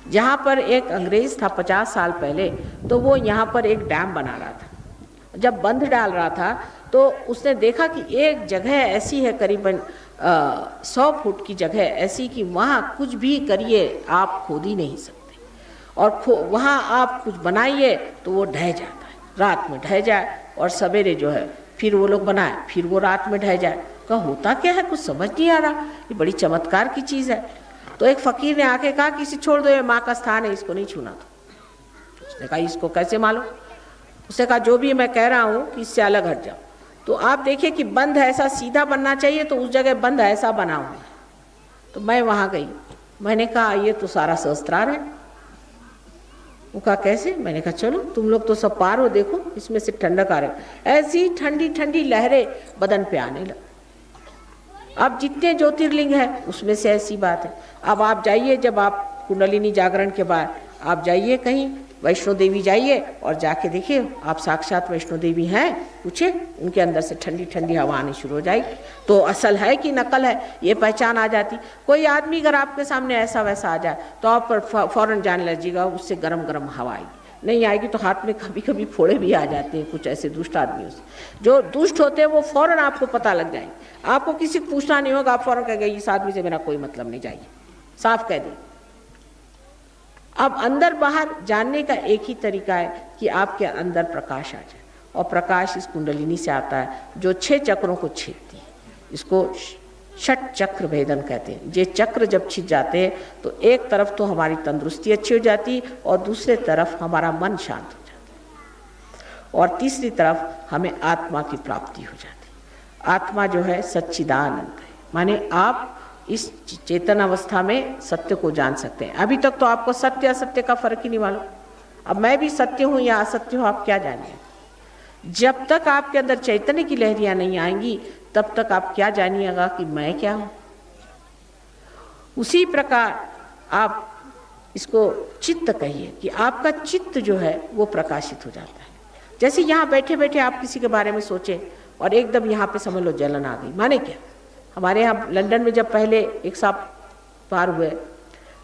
Speaker 1: जहाँ पर एक अंग्रेज़ था 50 साल पहले, तो वो यहाँ पर एक डैम बना रहा था। जब बंद डाल रहा था तो उसने देखा कि एक जगह ऐसी है, करीबन 100 फुट की जगह ऐसी कि वहाँ कुछ भी करिए आप खोद ही नहीं सकते, और वहाँ आप कुछ बनाइए तो वो ढह जाता है, रात में ढह जाए और सवेरे जो है फिर वो लोग बनाए, फिर वो रात में ढह जाए। कहा होता क्या है, कुछ समझ नहीं आ रहा, ये बड़ी चमत्कार की चीज़ है। तो एक फ़कीर ने आके कहा कि इसे छोड़ दो, ये माँ का स्थान है, इसको नहीं छूना। तो उसने कहा इसको कैसे मालूम? उसने कहा जो भी मैं कह रहा हूँ कि इससे अलग हट जाओ। तो आप देखिए कि बंद ऐसा सीधा बनना चाहिए, तो उस जगह बंद ऐसा बना हुआ है। तो मैं वहाँ गई, मैंने कहा ये तो सारा सहस्त्रार है। वो कहा कैसे? मैंने कहा चलो तुम लोग तो सब पार हो, देखो इसमें से ठंडक आ रही। ऐसी ठंडी ठंडी लहरें बदन पे आने लगी। अब जितने ज्योतिर्लिंग हैं उसमें से ऐसी बात है। अब आप जाइए, जब आप कुंडलिनी जागरण के बाद आप जाइए कहीं वैष्णो देवी जाइए और जाके देखिए, आप साक्षात वैष्णो देवी हैं, पूछे, उनके अंदर से ठंडी ठंडी हवा आनी शुरू हो जाएगी। तो असल है कि नकल है ये पहचान आ जाती। कोई आदमी अगर आपके सामने ऐसा वैसा आ जाए तो आप पर फौरन जान लीजिएगा उससे गरम गरम हवा आएगी, नहीं आएगी तो हाथ में कभी कभी फोड़े भी आ जाते हैं कुछ ऐसे दुष्ट आदमियों से। जो दुष्ट होते हैं वो फौरन आपको पता लग जाएंगे, आपको किसी को पूछना नहीं होगा, आप फौरन कहेंगे इस आदमी से मेरा कोई मतलब नहीं, जाइए, साफ कह दें। अब अंदर बाहर जानने का एक ही तरीका है कि आपके अंदर प्रकाश आ जाए, और प्रकाश इस कुंडलिनी से आता है जो 6 चक्रों को छेदती है। इसको षट चक्र भेदन कहते हैं। ये चक्र जब छिद जाते हैं तो एक तरफ तो हमारी तंदुरुस्ती अच्छी हो जाती और दूसरे तरफ हमारा मन शांत हो जाता, और तीसरी तरफ हमें आत्मा की प्राप्ति हो जाती। आत्मा जो है सच्चिदानंद है, माने आप इस चेतन अवस्था में सत्य को जान सकते हैं। अभी तक तो आपको सत्य असत्य का फर्क ही नहीं मालूम। अब मैं भी सत्य हूँ या असत्य हूँ आप क्या जानिए। जब तक आपके अंदर चैतन्य की लहरियां नहीं आएंगी तब तक आप क्या जानिएगा कि मैं क्या हूँ। उसी प्रकार आप इसको चित्त कहिए कि आपका चित्त जो है वो प्रकाशित हो जाता है। जैसे यहाँ बैठे बैठे आप किसी के बारे में सोचे और एकदम यहाँ पे समझ लो जलन आ गई, माने क्या, हमारे यहाँ लंदन में जब पहले एक साहब पार हुए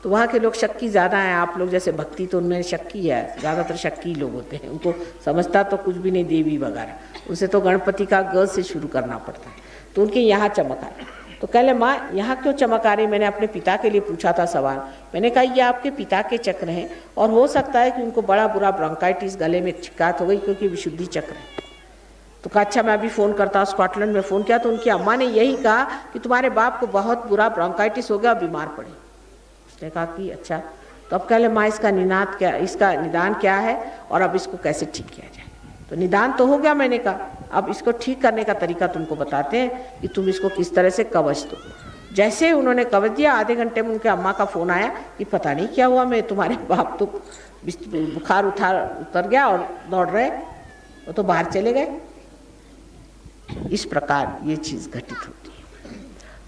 Speaker 1: तो वहाँ के लोग शक्की ज़्यादा हैं। आप लोग जैसे भक्ति तो उनमें शक्की है, ज़्यादातर शक्की लोग होते हैं, उनको समझता तो कुछ भी नहीं देवी वगैरह, उसे तो गणपति का ग से शुरू करना पड़ता है। तो उनके यहाँ चमक आ रही, तो कह ले माँ यहाँ क्यों चमक आ रही। मैंने अपने पिता के लिए पूछा था सवाल, मैंने कहा ये आपके पिता के चक्र हैं और हो सकता है कि उनको बड़ा बुरा ब्रोंकाइटिस, गले में शिकायत हो गई क्योंकि विशुद्धि चक्र है। तो कहा अच्छा मैं अभी फ़ोन करता हूँ। स्कॉटलैंड में फ़ोन किया तो उनकी अम्मा ने यही कहा कि तुम्हारे बाप को बहुत बुरा ब्रोंकाइटिस हो गया, बीमार पड़े। उसने कहा कि अच्छा, तो अब कह ले माँ इसका निदान क्या है और अब इसको कैसे ठीक किया जाए। तो निदान तो हो गया, मैंने कहा अब इसको ठीक करने का तरीका तुमको बताते हैं कि तुम इसको किस तरह से कवच दो। जैसे उन्होंने कवच दिया, आधे घंटे में उनके अम्मा का फ़ोन आया कि पता नहीं क्या हुआ, मैं तुम्हारे बाप तो बुखार उतर गया और दौड़ रहे, वो तो बाहर चले गए। इस प्रकार ये चीज़ घटित होती है।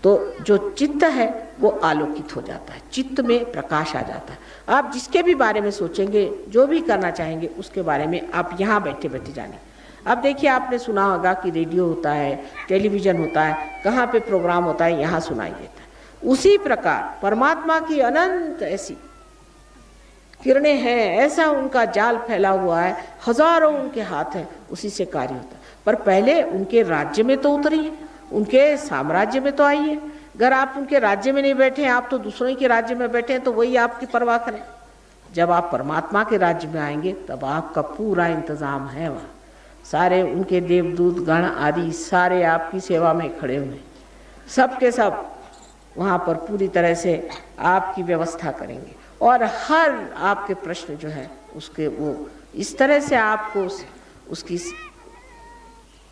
Speaker 1: तो जो चित्त है वो आलोकित हो जाता है, चित्त में प्रकाश आ जाता है। आप जिसके भी बारे में सोचेंगे, जो भी करना चाहेंगे, उसके बारे में आप यहाँ बैठे बैठे जाने। अब देखिए आपने सुना होगा कि रेडियो होता है, टेलीविज़न होता है, कहाँ पे प्रोग्राम होता है, यहाँ सुनाई देता है। उसी प्रकार परमात्मा की अनंत ऐसी किरणें हैं, ऐसा उनका जाल फैला हुआ है, हजारों उनके हाथ हैं, उसी से कार्य होता है। पर पहले उनके राज्य में तो उतरिए, उनके साम्राज्य में तो आइए। अगर आप उनके राज्य में नहीं बैठे हैं, आप तो दूसरों के राज्य में बैठे हैं, तो वही आपकी परवाह करें। जब आप परमात्मा के राज्य में आएंगे तब आपका पूरा इंतजाम है, वहाँ सारे उनके देवदूत गण आदि सारे आपकी सेवा में खड़े हुए, सब के सब वहाँ पर पूरी तरह से आपकी व्यवस्था करेंगे और हर आपके प्रश्न जो है उसके वो इस तरह से आपको उसकी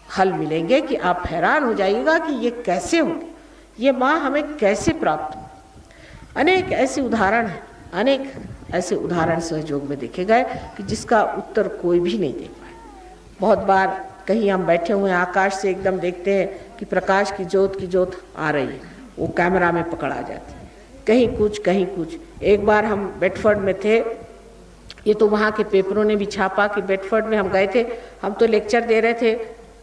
Speaker 1: हल मिलेंगे कि आप हैरान हो जाइएगा कि ये कैसे हो, ये माँ हमें कैसे प्राप्त हो। अनेक ऐसे उदाहरण हैं, अनेक ऐसे उदाहरण सहयोग में देखे गए कि जिसका उत्तर कोई भी नहीं दे पाए। बहुत बार कहीं हम बैठे हुए हैं, आकाश से एकदम देखते हैं कि प्रकाश की जोत आ रही है, वो कैमरा में पकड़ आ जाती है, कहीं कुछ कहीं कुछ। एक बार हम बेडफोर्ड में थे, ये तो वहाँ के पेपरों ने भी छापा कि बेडफोर्ड में हम गए थे, हम तो लेक्चर दे रहे थे,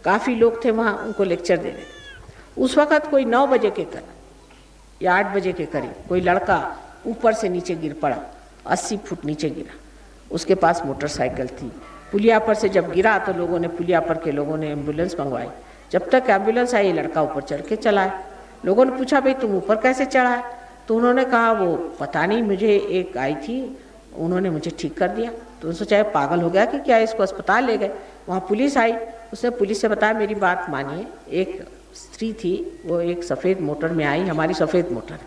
Speaker 1: काफ़ी लोग थे वहाँ, उनको लेक्चर दे रहे थे। उस वक़्त कोई 9 बजे के करीब या 8 बजे के करीब कोई लड़का ऊपर से नीचे गिर पड़ा, 80 फुट नीचे गिरा। उसके पास मोटरसाइकिल थी। पुलिया पर से जब गिरा तो लोगों ने, पुलिया पर के लोगों ने एम्बुलेंस मंगवाई। जब तक एम्बुलेंस आई, लड़का ऊपर चढ़ के चला है। लोगों ने पूछा भाई तुम ऊपर कैसे चढ़ा है? तो उन्होंने कहा वो पता नहीं, मुझे एक आई थी, उन्होंने मुझे ठीक कर दिया। तो उन्होंने सोचा पागल हो गया कि क्या, इसको अस्पताल ले गए। वहाँ पुलिस आई, उसने पुलिस से बताया मेरी बात मानिए, एक स्त्री थी, वो एक सफ़ेद मोटर में आई, हमारी सफ़ेद मोटर,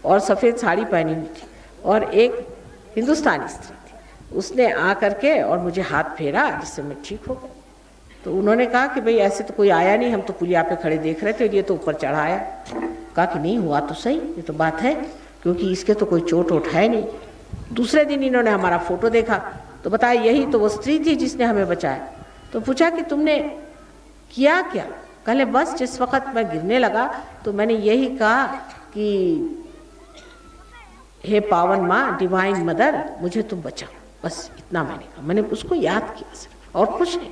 Speaker 1: और सफ़ेद साड़ी पहनी हुई थी, और एक हिंदुस्तानी स्त्री थी। उसने आ करके और मुझे हाथ फेरा, जिससे मैं ठीक हो गया। तो उन्होंने कहा कि भाई ऐसे तो कोई आया नहीं, हम तो पुलिया पे खड़े देख रहे थे, ये तो ऊपर चढ़ा आया। कहा कि नहीं हुआ तो सही, ये तो बात है, क्योंकि इसके तो कोई चोट वोट है नहीं। दूसरे दिन इन्होंने हमारा फ़ोटो देखा तो बताया यही तो वो स्त्री थी जिसने हमें बचाया। तो पूछा कि तुमने किया क्या? कहले बस जिस वक़्त मैं गिरने लगा तो मैंने यही कहा कि हे पावन माँ, डिवाइन मदर, मुझे तुम बचाओ। बस इतना मैंने कहा, मैंने उसको याद किया सिर्फ, और कुछ नहीं।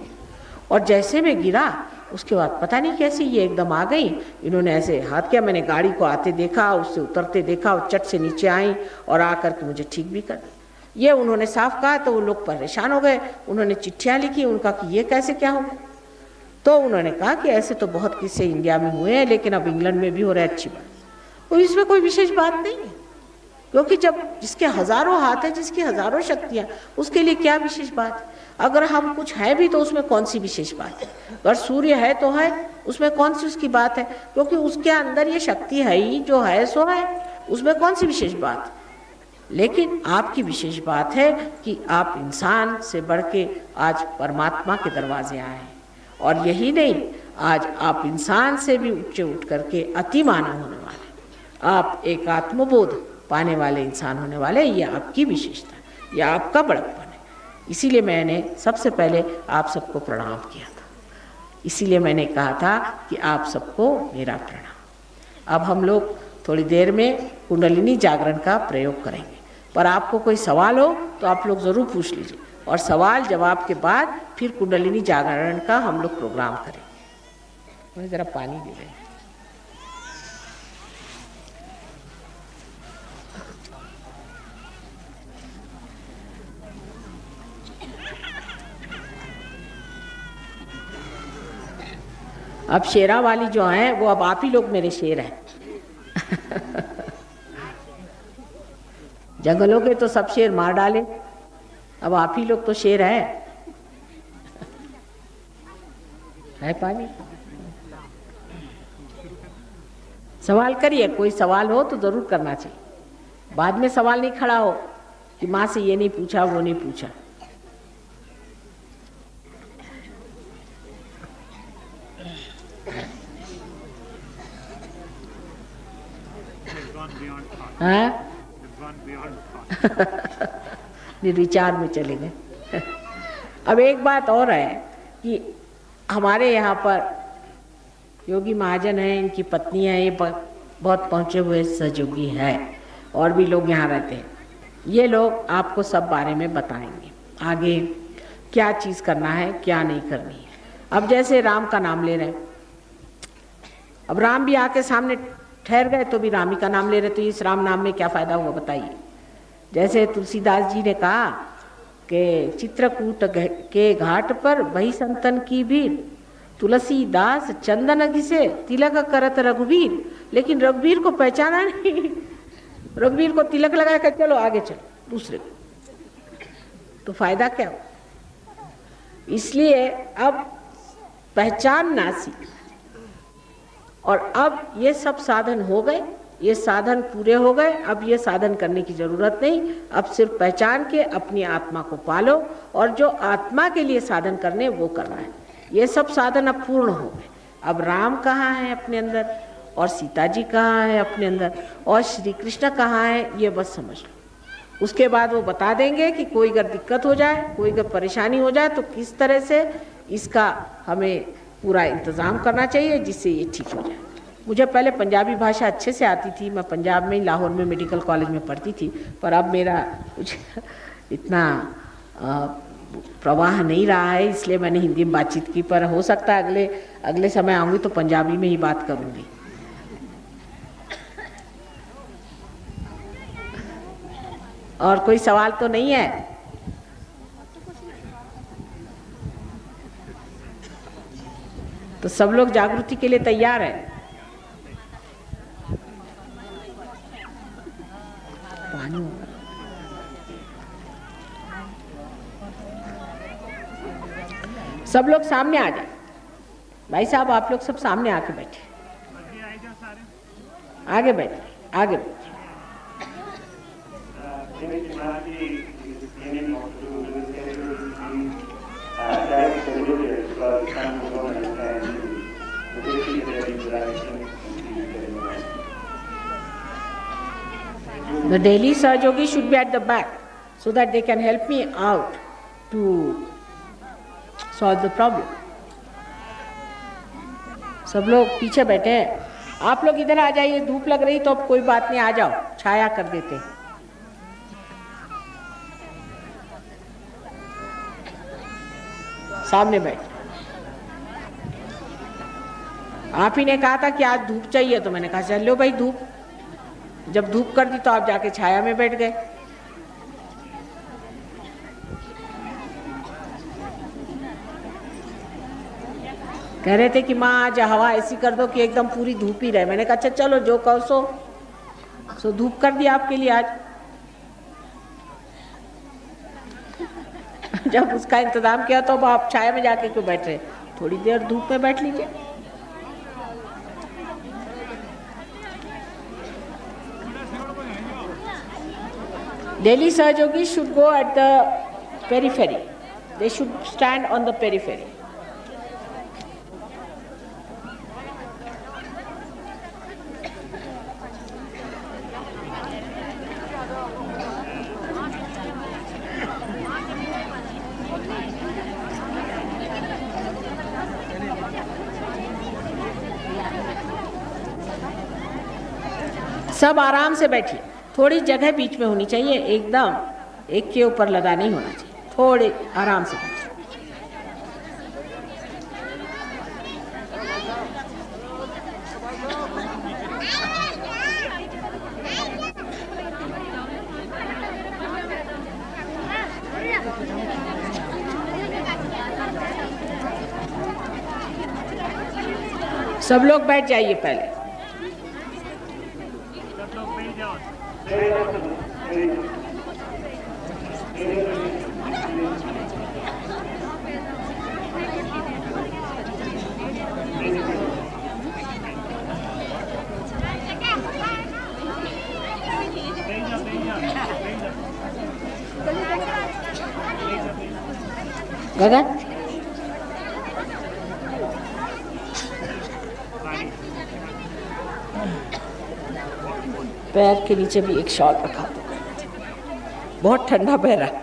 Speaker 1: और जैसे मैं गिरा उसके बाद पता नहीं कैसे ये एकदम आ गई, इन्होंने ऐसे हाथ किया, मैंने गाड़ी को आते देखा, उससे उतरते देखा, और चट से नीचे आई और आकर के मुझे ठीक भी कर दिया। ये उन्होंने साफ कहा तो वो लोग परेशान हो गए, उन्होंने चिट्ठियाँ लिखी, उनका कि ये कैसे क्या हो गया। तो उन्होंने कहा कि ऐसे तो बहुत किस्से इंडिया में हुए हैं, लेकिन अब इंग्लैंड में भी हो रहा है, अच्छी बात। तो इसमें कोई विशेष बात नहीं है, क्योंकि जब जिसके हजारों हाथ है, जिसकी हजारों शक्तियाँ, उसके लिए क्या विशेष बात है। अगर हम कुछ है भी तो उसमें कौन सी विशेष बात है। अगर सूर्य है तो है, उसमें कौन सी उसकी बात है, क्योंकि उसके अंदर ये शक्ति है ही, जो है सो है, उसमें कौन सी विशेष बात है। लेकिन आपकी विशेष बात है कि आप इंसान से बढ़ के आज परमात्मा के दरवाजे आए हैं। और यही नहीं, आज आप इंसान से भी ऊंचे उठ करके अति मानव होने वाले, आप एक आत्मबोध पाने वाले इंसान होने वाले। ये आपकी विशेषता है, यह आपका बड़प्पन है। इसीलिए मैंने सबसे पहले आप सबको प्रणाम किया था, इसीलिए मैंने कहा था कि आप सबको मेरा प्रणाम। अब हम लोग थोड़ी देर में कुंडलिनी जागरण का प्रयोग करेंगे, पर आपको कोई सवाल हो तो आप लोग ज़रूर पूछ लीजिए, और सवाल जवाब के बाद फिर कुंडलिनी जागरण का हम लोग प्रोग्राम करेंगे। मुझे ज़रा पानी दे दें। अब शेरा वाली जो हैं वो अब आप ही लोग मेरे शेर हैं। जंगलों के तो सब शेर मार डाले, अब आप ही लोग तो शेर हैं। है पानी? सवाल करिए, कोई सवाल हो तो जरूर करना चाहिए। बाद में सवाल नहीं खड़ा हो कि माँ से ये नहीं पूछा, वो नहीं पूछा। हाँ? निर्विचार में चले गए। अब एक बात और है कि हमारे यहाँ पर योगी महाजन हैं, इनकी पत्नी है, ये बहुत पहुँचे हुए सहयोगी हैं, और भी लोग यहाँ रहते हैं। ये लोग आपको सब बारे में बताएंगे आगे क्या चीज़ करना है, क्या नहीं करनी है। अब जैसे राम का नाम ले रहे हैं, अब राम भी आके सामने ठहर गए तो भी राम ही का नाम ले रहे, तो इस राम नाम में क्या फ़ायदा हुआ बताइए। जैसे तुलसीदास जी ने कहा कि चित्रकूट के घाट पर वही संतन की भीड़, तुलसीदास चंदन घिसे तिलक करत रघुवीर, लेकिन रघुवीर को पहचाना नहीं। रघुवीर को तिलक लगा कर चलो आगे चलो दूसरे को, तो फायदा क्या हो। इसलिए अब पहचानना सीख, और अब ये सब साधन हो गए, ये साधन पूरे हो गए, अब ये साधन करने की जरूरत नहीं। अब सिर्फ पहचान के अपनी आत्मा को पालो, और जो आत्मा के लिए साधन करने वो करना है। ये सब साधन अब पूर्ण हो गए। अब राम कहाँ है अपने अंदर, और सीता जी कहाँ है अपने अंदर, और श्री कृष्ण कहाँ है, ये बस समझ लो। उसके बाद वो बता देंगे कि कोई अगर दिक्कत हो जाए, कोई अगर परेशानी हो जाए, तो किस तरह से इसका हमें पूरा इंतज़ाम करना चाहिए जिससे ये ठीक हो जाए। मुझे पहले पंजाबी भाषा अच्छे से आती थी, मैं पंजाब में ही लाहौर में मेडिकल कॉलेज में पढ़ती थी, पर अब मेरा कुछ इतना प्रवाह नहीं रहा है, इसलिए मैंने हिंदी में बातचीत की। पर हो सकता है अगले समय आऊँगी तो पंजाबी में ही बात करूँगी। और कोई सवाल तो नहीं है? तो सब लोग जागृति के लिए तैयार हैं? पानी सब लोग सामने आ जाए। भाई साहब आप लोग सब सामने आके बैठे, आगे बैठे, आगे बैठे। The daily Sahajogi should be at the back so that they can help me out to solve the problem. सब लोग पीछे बैठे हैं, आप लोग इधर आ जाइए। धूप लग रही तो अब कोई बात नहीं, आ जाओ, छाया कर देते हैं। सामने बैठ। आप ही ने कहा था कि आज धूप चाहिए, तो मैंने कहा चल लो भाई धूप। जब धूप कर दी तो आप जाके छाया में बैठ गए। कह रहे थे कि माँ आज हवा ऐसी कर दो कि एकदम पूरी धूप ही रहे। मैंने कहा अच्छा चलो जो कहो सो धूप कर दिया आपके लिए आज। जब उसका इंतजाम किया तो अब आप छाया में जाके क्यों बैठ रहे? थोड़ी देर धूप में बैठ लीजिए। Delhi Sahayogis should go at the periphery. They should stand on the periphery. सब आराम से बैठिए। थोड़ी जगह बीच में होनी चाहिए, एकदम एक के ऊपर लगा नहीं होना चाहिए। थोड़े आराम से बैठिए। सब लोग बैठ जाइए पहले। गगन पैर के नीचे भी एक शॉल रखा दो। बहुत ठंडा बह रहा है,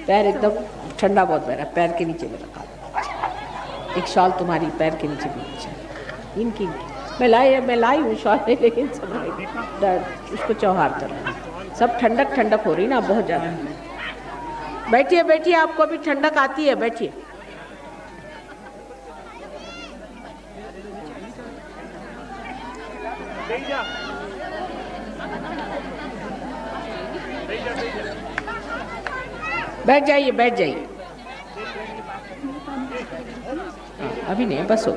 Speaker 1: पैर एकदम ठंडा बहुत बह रहा है। पैर के नीचे भी रखा दो एक शॉल, तुम्हारी पैर के नीचे भी नीचे। इनकी मैं लाई हूँ शॉल, लेकिन सब उसको चौहार कर रहा है। सब ठंडक हो रही ना बहुत ज़्यादा। बैठिए बैठिए, आपको अभी ठंडक आती है, बैठिए। बैठ जाइए बैठ जाइए। अभी नहीं, बस हो।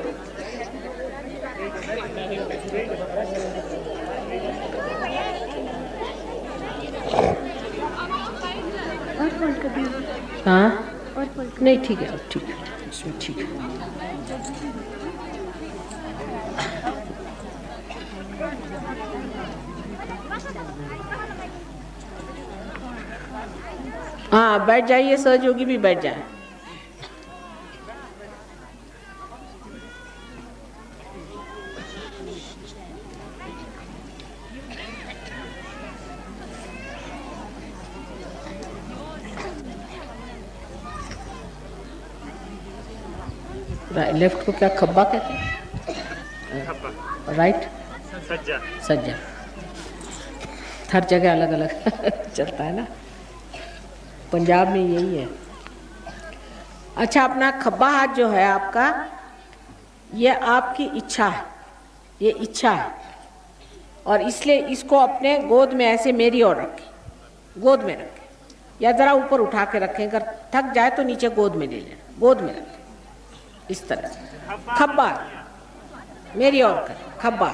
Speaker 1: हाँ नहीं ठीक है, ठीक है, इसमें ठीक है। हाँ बैठ जाइए, सहयोगी भी बैठ जाए। लेफ्ट को क्या खब्बा कहते हैं? राइट सज्जा। सज्जा हर जगह अलग अलग चलता है ना, पंजाब में यही है। अच्छा, अपना खब्बा हाथ जो है आपका, ये आपकी इच्छा है, ये इच्छा है, और इसलिए इसको अपने गोद में ऐसे मेरी ओर रखें, गोद में रखें, या ज़रा ऊपर उठा के रखें। अगर थक जाए तो नीचे गोद में ले लें, गोद में रखें इस तरह से। खब्बा मेरी ओर कर, खब्बा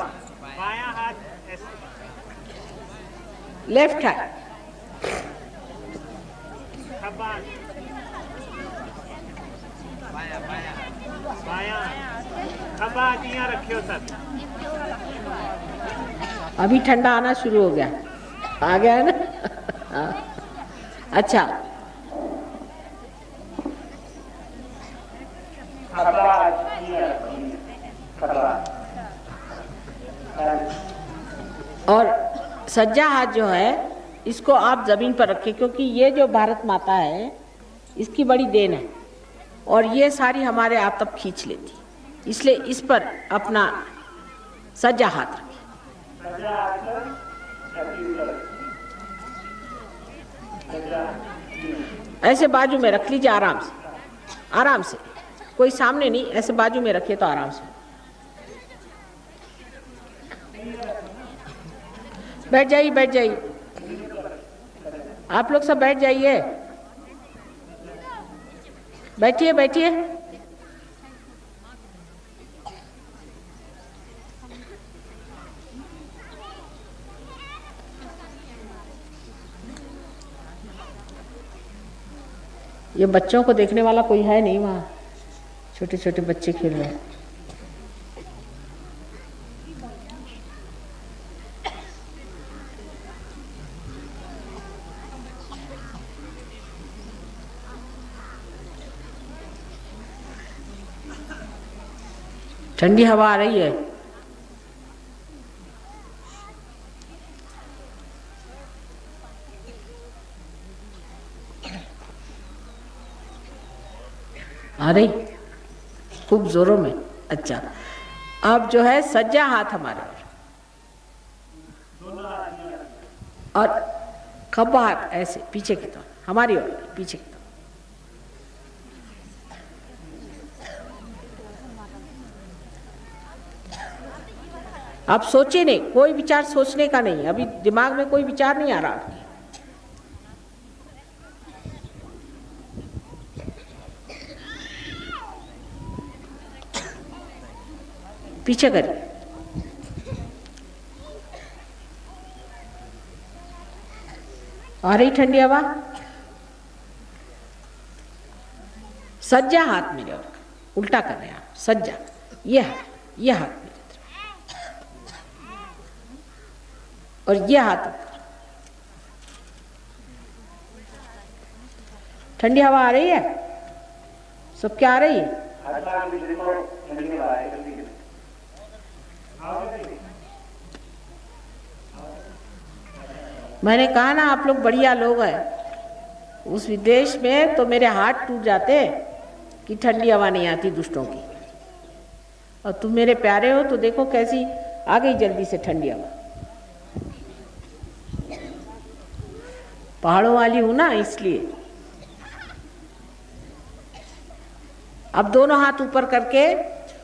Speaker 1: लेफ्ट हैंड, अभी ठंडा आना शुरू हो गया, आ गया है ना। अच्छा, और सज्जा हाथ जो है इसको आप जमीन पर रखें, क्योंकि ये जो भारत माता है इसकी बड़ी देन है, और ये सारी हमारे आतप खींच लेती, इसलिए इस पर अपना सज्जा हाथ रखें। ऐसे बाजू में रख लीजिए आराम से। आराम से, कोई सामने नहीं, ऐसे बाजू में रखिए तो आराम से बैठ जाइए, बैठ जाइए, आप लोग सब बैठ जाइए, बैठिए बैठिए। ये बच्चों को देखने वाला कोई है नहीं वहाँ, छोटे छोटे बच्चे खेल रहे हैं। ठंडी हवा आ रही है। आ रही खूब जोरों में। अच्छा, अब जो है सज्जा हाथ हमारे और खब्बा हाथ ऐसे पीछे की तरफ, हमारी ओर पीछे की तरफ। आप सोचिए नहीं, कोई विचार सोचने का नहीं, अभी दिमाग में कोई विचार नहीं आ रहा आपके। पीछे करिए। आ रही ठंडी हवा। सज्जा हाथ मेरे और उल्टा कर रहे हैं आप, सज्जा, ये हाथ मेरे और ये हाथ ऊपर। ठंडी हवा आ रही है, सब क्या आ रही है? मैंने कहा ना आप लोग बढ़िया लोग हैं। उस विदेश में तो मेरे हाथ टूट जाते कि ठंडी हवा नहीं आती दुष्टों की, और तुम मेरे प्यारे हो तो देखो कैसी आ गई जल्दी से ठंडी हवा। पहाड़ों वाली हूं ना इसलिए। अब दोनों हाथ ऊपर करके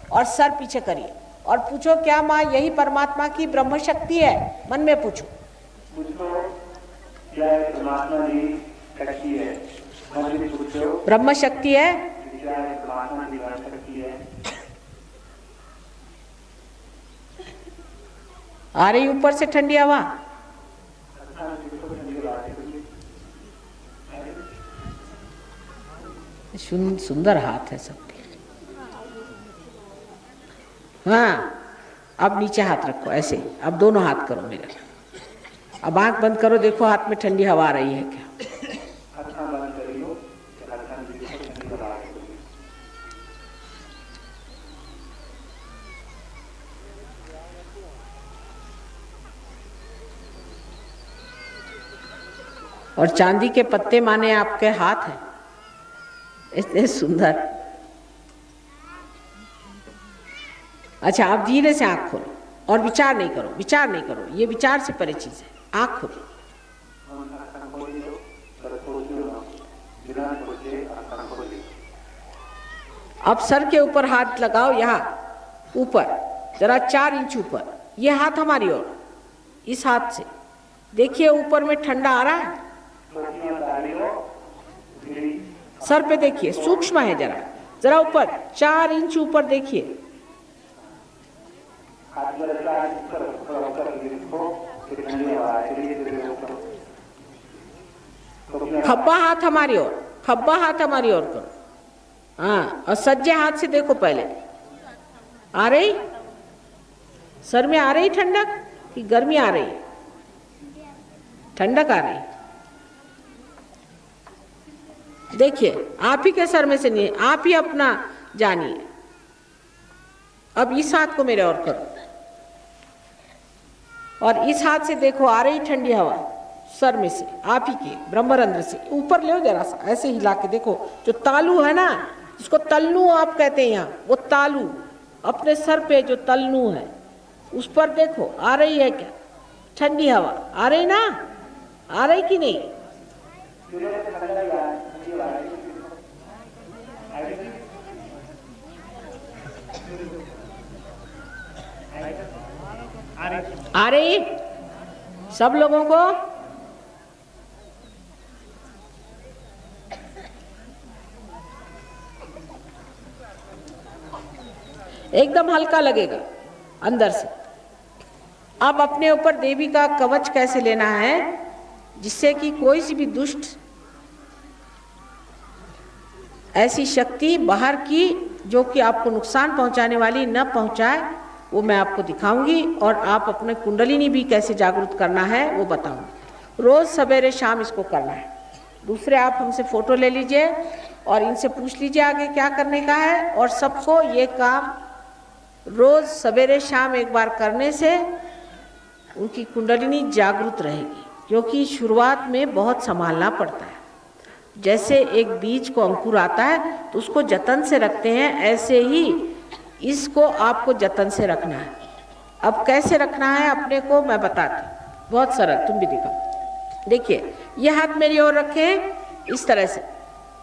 Speaker 1: और सर पीछे करिए और पूछो, क्या माँ यही परमात्मा की ब्रह्म शक्ति है? मन में पूछो।
Speaker 2: क्या परमात्मा की शक्ति है? मन में पूछो।
Speaker 1: ब्रह्म शक्ति है?
Speaker 2: क्या परमात्मा की ब्रह्म शक्ति है?
Speaker 1: आ रही ऊपर से ठंडी हवा। सुंदर हाथ है सबके। हाँ, अब नीचे हाथ रखो ऐसे। अब दोनों हाथ करो मेरे। अब आंख बंद करो, देखो हाथ में ठंडी हवा आ रही है क्या? और चांदी के पत्ते माने आपके हाथ हैं, इतने सुंदर। अच्छा, आप धीरे से आंख खोलो और विचार नहीं करो, विचार नहीं करो, ये विचार से परे चीज है। आंख खोलो। अब सर के ऊपर हाथ लगाओ, यहाँ ऊपर जरा 4 इंच ऊपर। ये हाथ हमारी ओर, इस हाथ से देखिए ऊपर में ठंडा आ रहा है। सर पे देखिए, सूक्ष्म है, जरा जरा ऊपर 4 इंच ऊपर देखिए। खब्बा हाथ हमारी ओर, खब्बा हाथ हमारी ओर करो। हाँ, और सज्जे हाथ से देखो पहले। आ रही सर में, आ रही ठंडक कि गर्मी आ रही? ठंडक आ रही। देखिए, आप ही के सर में से नहीं, आप ही अपना जानिए। अब इस हाथ को मेरे और करो और इस हाथ से देखो आ रही ठंडी हवा सर में से, आप ही के ब्रह्मरंध्र से। ऊपर ले जरा सा, ऐसे हिला के देखो। जो तालू है ना, जिसको तल्लू आप कहते हैं यहाँ, वो तालू अपने सर पे जो तल्लू है उस पर देखो, आ रही है क्या ठंडी हवा? आ रही ना? आ रही कि नहीं? आ रही सब लोगों को? एकदम हल्का लगेगा अंदर से। अब अपने ऊपर देवी का कवच कैसे लेना है जिससे कि कोई सी भी दुष्ट ऐसी शक्ति बाहर की जो कि आपको नुकसान पहुंचाने वाली न पहुंचाए, वो मैं आपको दिखाऊंगी। और आप अपने कुंडलिनी भी कैसे जागृत करना है वो बताऊंगी। रोज सवेरे शाम इसको करना है। दूसरे आप हमसे फोटो ले लीजिए और इनसे पूछ लीजिए आगे क्या करने का है। और सबको ये काम रोज सवेरे शाम एक बार करने से उनकी कुंडलिनी जागृत रहेगी, क्योंकि शुरुआत में बहुत संभालना पड़ता है। जैसे एक बीज को अंकुर आता है तो उसको जतन से रखते हैं, ऐसे ही इसको आपको जतन से रखना है। अब कैसे रखना है अपने को मैं बताती हूँ, बहुत सरल, तुम भी दिखाओ। देखिए ये हाथ मेरी ओर रखें इस तरह से,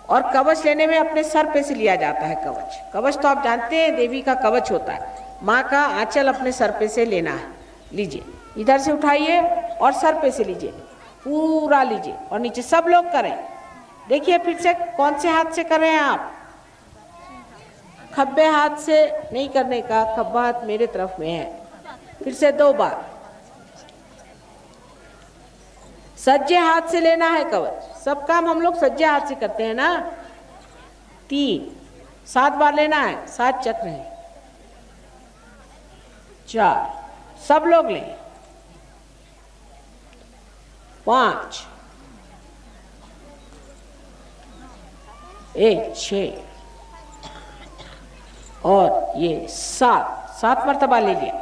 Speaker 1: और कवच लेने में अपने सर पे से लिया जाता है कवच। कवच तो आप जानते हैं देवी का कवच होता है, माँ का आंचल अपने सर पे से लेना है। लीजिए, इधर से उठाइए और सर पे से लीजिए, पूरा लीजिए और नीचे। सब लोग करें। देखिए फिर से कौन से हाथ से कर रहे हैं आप? खब्बे हाथ से नहीं करने का, खब्बा हाथ मेरे तरफ में है। फिर से 2 बार। सज्जे हाथ से लेना है कवच। सब काम हम लोग सज्जे हाथ से करते हैं ना। 3 7 बार लेना है, 7 चक्र हैं। 4 सब लोग लें। 5 1 6 और ये 7 मर्तबा ले लिया।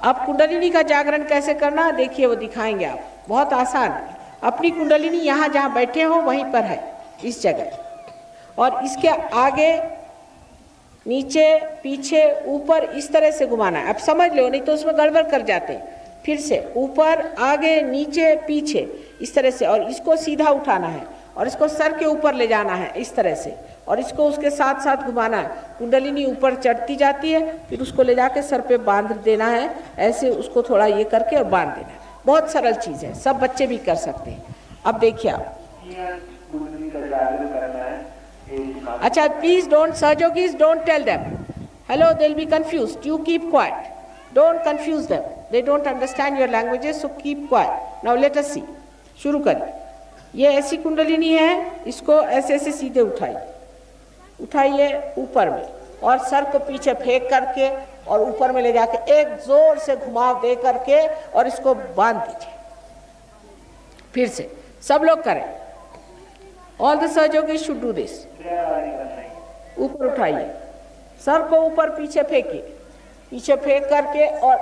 Speaker 1: अब कुंडलिनी का जागरण कैसे करना देखिए, वो दिखाएंगे आप। बहुत आसान है। अपनी कुंडलिनी यहाँ जहाँ बैठे हो वहीं पर है, इस जगह, और इसके आगे नीचे पीछे ऊपर इस तरह से घुमाना है। अब समझ लो, नहीं तो उसमें गड़बड़ कर जाते हैं। फिर से ऊपर आगे नीचे पीछे इस तरह से, और इसको सीधा उठाना है और इसको सर के ऊपर ले जाना है इस तरह से, और इसको उसके साथ साथ घुमाना है। कुंडलिनी ऊपर चढ़ती जाती है, फिर उसको ले जाके सर पे बांध देना है, ऐसे उसको थोड़ा ये करके और बांध देना है। बहुत सरल चीज़ है, सब बच्चे भी कर सकते हैं। अब देखिए आप, अच्छा प्लीज डोंट, सहयोगीज don't tell them hello, they will be confused, you keep quiet, don't confuse them, they don't understand your languages, so keep quiet. Now let us see. शुरू करिए। ये ऐसी कुंडलिनी है, इसको ऐसे ऐसे सीधे उठाइए ऊपर में, और सर को पीछे फेंक करके और ऊपर में ले जाके एक जोर से घुमाव दे करके और इसको बांध दीजिए। फिर से सब लोग करें। ऑल द सहयोगी शुड डू दिस। ऊपर उठाइए, सर को ऊपर पीछे फेंकिए, पीछे फेंक करके और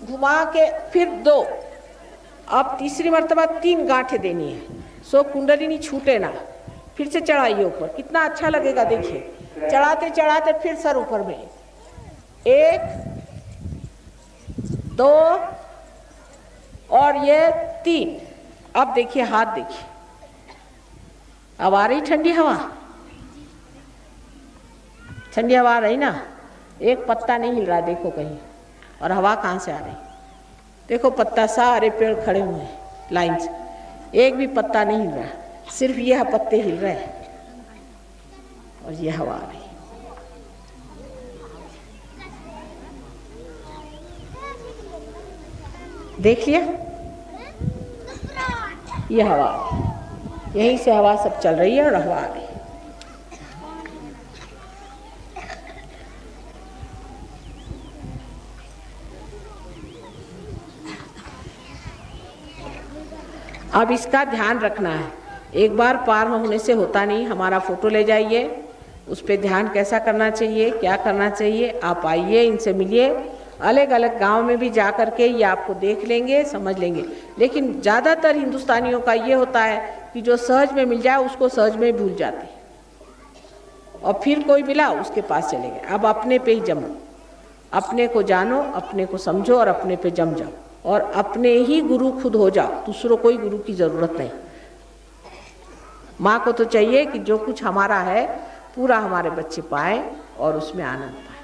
Speaker 1: घुमा के फिर 2। अब तीसरी मर्तबा 3 गांठें देनी है, सो कुंडलिनी छूटे ना। फिर से चढ़ाइए ऊपर, कितना अच्छा लगेगा देखिए। चढ़ाते चढ़ाते फिर सर ऊपर में, 1 2 और ये 3। अब देखिए हाथ देखिए, अब आ रही ठंडी हवा, ठंडी हवा आ रही ना। एक पत्ता नहीं हिल रहा देखो कहीं, और हवा कहाँ से आ रही देखो। पत्ता सारे पेड़ खड़े हुए हैं लाइन से, एक भी पत्ता नहीं हिल रहा, सिर्फ ये पत्ते हिल रहे हैं और ये हवा आ रही। देख लिया, ये हवा, यहीं से हवा सब चल रही है और हवा आ रही है। अब इसका ध्यान रखना है, एक बार पार होने से होता नहीं। हमारा फोटो ले जाइए, उस पर ध्यान कैसा करना चाहिए, क्या करना चाहिए। आप आइए, इनसे मिलिए। अलग अलग गांव में भी जा कर के ये आपको देख लेंगे, समझ लेंगे। लेकिन ज़्यादातर हिंदुस्तानियों का ये होता है कि जो सहज में मिल जाए उसको सहज में भूल जाते हैं, और फिर कोई मिला उसके पास चले गए। अब अपने पे ही जमो, अपने को जानो, अपने को समझो और अपने पे जम जाओ, और अपने ही गुरु खुद हो जाओ। दूसरों कोई गुरु की ज़रूरत नहीं। माँ को तो चाहिए कि जो कुछ हमारा है पूरा हमारे बच्चे पाएं और उसमें आनंद पाएं।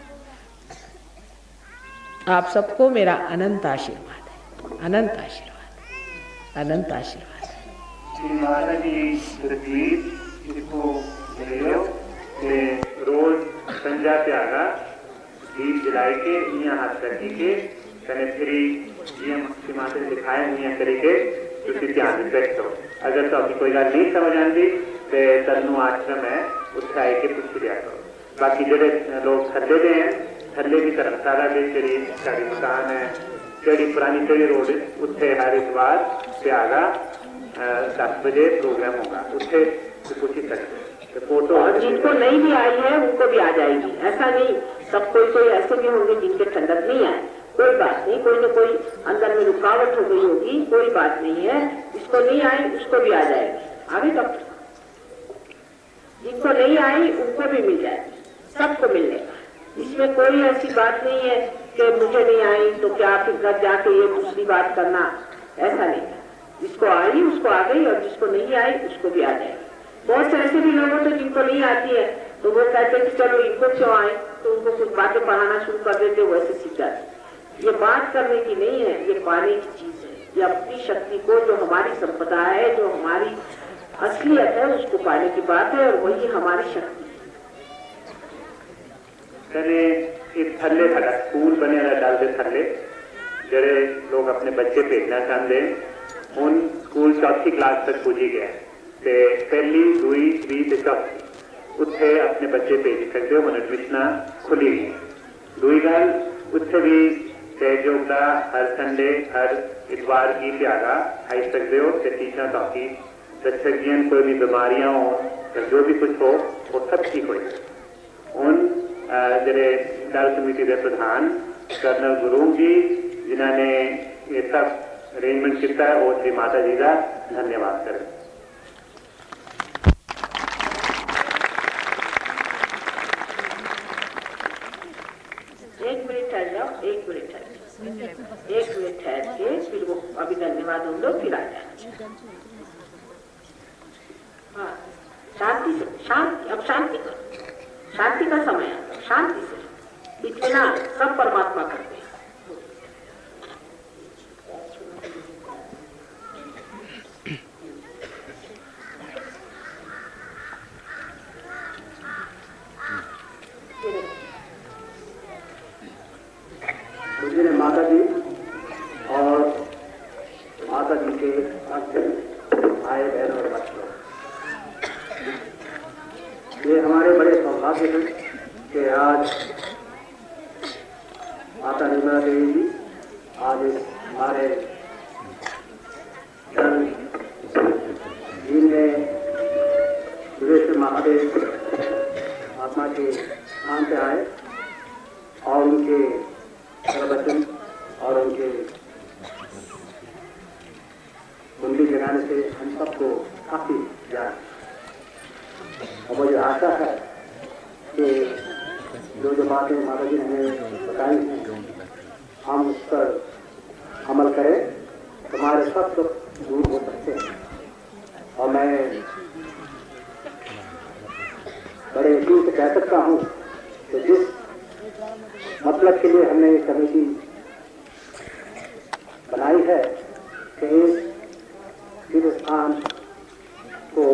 Speaker 1: आप सबको मेरा अनंत आशीर्वाद है, अनंत आशीर्वाद, अनंत आशीर्वाद है।
Speaker 2: श्री माता की तस्वीर इसको ले लो कि रोज संजा त्यागा दीप जलाए के यहाँ हाथ रखी के कने फिरी ये माता ने दिखाया यहाँ तरीके तुसी ध्यान रखो। अगर तो अभी कोई गल नहीं समझ आती तो तनु आश्रम है उत्थे आए के पूछ लिया करो। बाकी जेडे लोग थल्ले दे हैं थल्ले की धर्मशाला के जी साड़ी दुकान है जी पुरानी चढ़ी रोड उत्थे हर इतवार त्यागा 10 बजे प्रोग्राम होगा, उत्थे पूछ ही सकते। फोटो
Speaker 1: और जिनको नहीं भी आई है उनको भी आ जाएगी, ऐसा नहीं सब कोई ऐसे भी होंगे जिनके ठंडक नहीं आए, कोई बात नहीं, कोई न कोई अंदर में रुकावट हो गई होगी, कोई बात नहीं है, जिसको नहीं आई उसको भी आ जाएगी। आगे डॉक्टर जिनको नहीं आई उनको भी मिल जाएगी, सबको मिलेगा। इसमें कोई ऐसी बात नहीं है कि मुझे नहीं आई तो क्या फिर घर जाके ये दूसरी बात करना, ऐसा नहीं है। जिसको आई उसको आ गई और जिसको नहीं आई उसको भी आ जाएगी। बहुत से ऐसे भी लोग होते हैं जिनको नहीं आती है तो वो कहते हैं कि चलो इनको क्यों आए, तो उनको कुछ बातें पढ़ाना शुरू कर देते, वैसे सीख जाते। ये बात करने की नहीं है, ये पाने की चीज है। ये अपनी शक्ति को, जो हमारी संपदा है, जो हमारी असलियत है, उसको पाने की बात है और वही हमारी शक्ति
Speaker 2: है। एक थल्ले साडा स्कूल बने डालते थल्ले जेडे लोग अपने बच्चे भेजना चाहते हूँ स्कूल 4वीं क्लास तक पुजी गया ते पहली 2, 3 ते 4 उत्थे अपने बच्चे भेज सकते हो। मन एडमिशना खुली गई। दूई गल उत्थे भी सहयोग का हर संडे हर इतवार की त्यागा आई सकते हो। टीचर ताकि दर्शक कोई भी बीमारियां हो या जो भी कुछ हो वो सब ठीक हो जाए। उन जेडे दल समिति के प्रधान कर्नल गुरू जी जिन्होंने ये सब अरेंजमेंट किया है वो श्री माता जी का धन्यवाद करें।
Speaker 1: एक मिनट ठहर के फिर वो अभी धन्यवाद हम लोग फिर आ जाए। हाँ, शांति से, शांति, अब शांति करो, शांति का समय आता, शांति से इत्मीनान सब परमात्मा करते हैं।
Speaker 2: मुझे माता जी और माता जी के आए बहन और बच्चों, ये हमारे बड़े सौभाग्य हैं कि आज माता निर्मला देवी जी आज हमारे जी में सुरेश महादेव आत्मा के स्थान पे आए और उनके वचन और उनके कुंडली जगाने से हम सबको काफी ज्ञान और मुझे आशा है कि जो बातें माता जी ने बताई हैं हम उस पर अमल करें, हमारे सब दुख दूर हो सकते हैं। और मैं बड़े यकीन से कह सकता हूँ कि जिस मतलब के लिए हमने ये कमेटी बनाई है कि इस तीर्थ स्थान को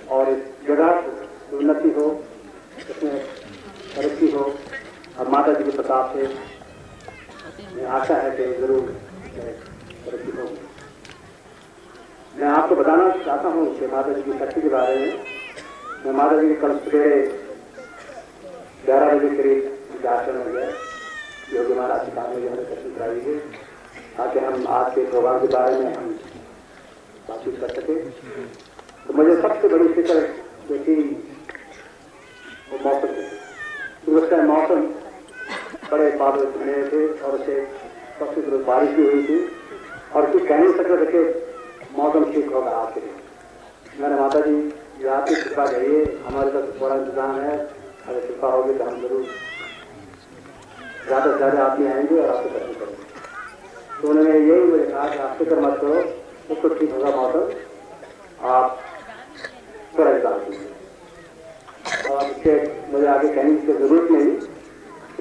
Speaker 2: और इस जगह को उन्नति हो, इसमें तरक्की हो और माता जी के प्रताप से मैं आशा है कि जरूर तरक्की हो। मैं आपको बताना चाहता हूँ कि माता जी की शक्ति के बारे में। मैं माता जी के कल सवेरे 11 बजे करीब दर्शन हो गया, योगी महाराज की काम में हमें दर्शन कराई है ताकि हम आज के प्रोग्राम के बारे में हम बातचीत कर सके। तो मुझे सबसे बड़ी फिक्र देखी वो मौसम है, क्योंकि उसका मौसम बड़े बादल बने थे और उसे सबसे बड़ी बारिश भी हुई थी और कुछ कह नहीं सकते थे कि मौसम ठीक होगा आपके लिए। मैंने माता जी आपकी कृपा करिए, हमारे पास पूरा इंतजाम है, अगर कृपा होगी तो हम जरूर ज़्यादा से ज़्यादा आदमी आएंगे और आपको दर्शन करेंगे। तो उन्होंने यही मुझे कहा कि आप फिक्र मत करो, उसको ठीक होगा मौसम, आप थोड़ा इंतजार कीजिए। और उसके आगे कहने की जरूरत नहीं।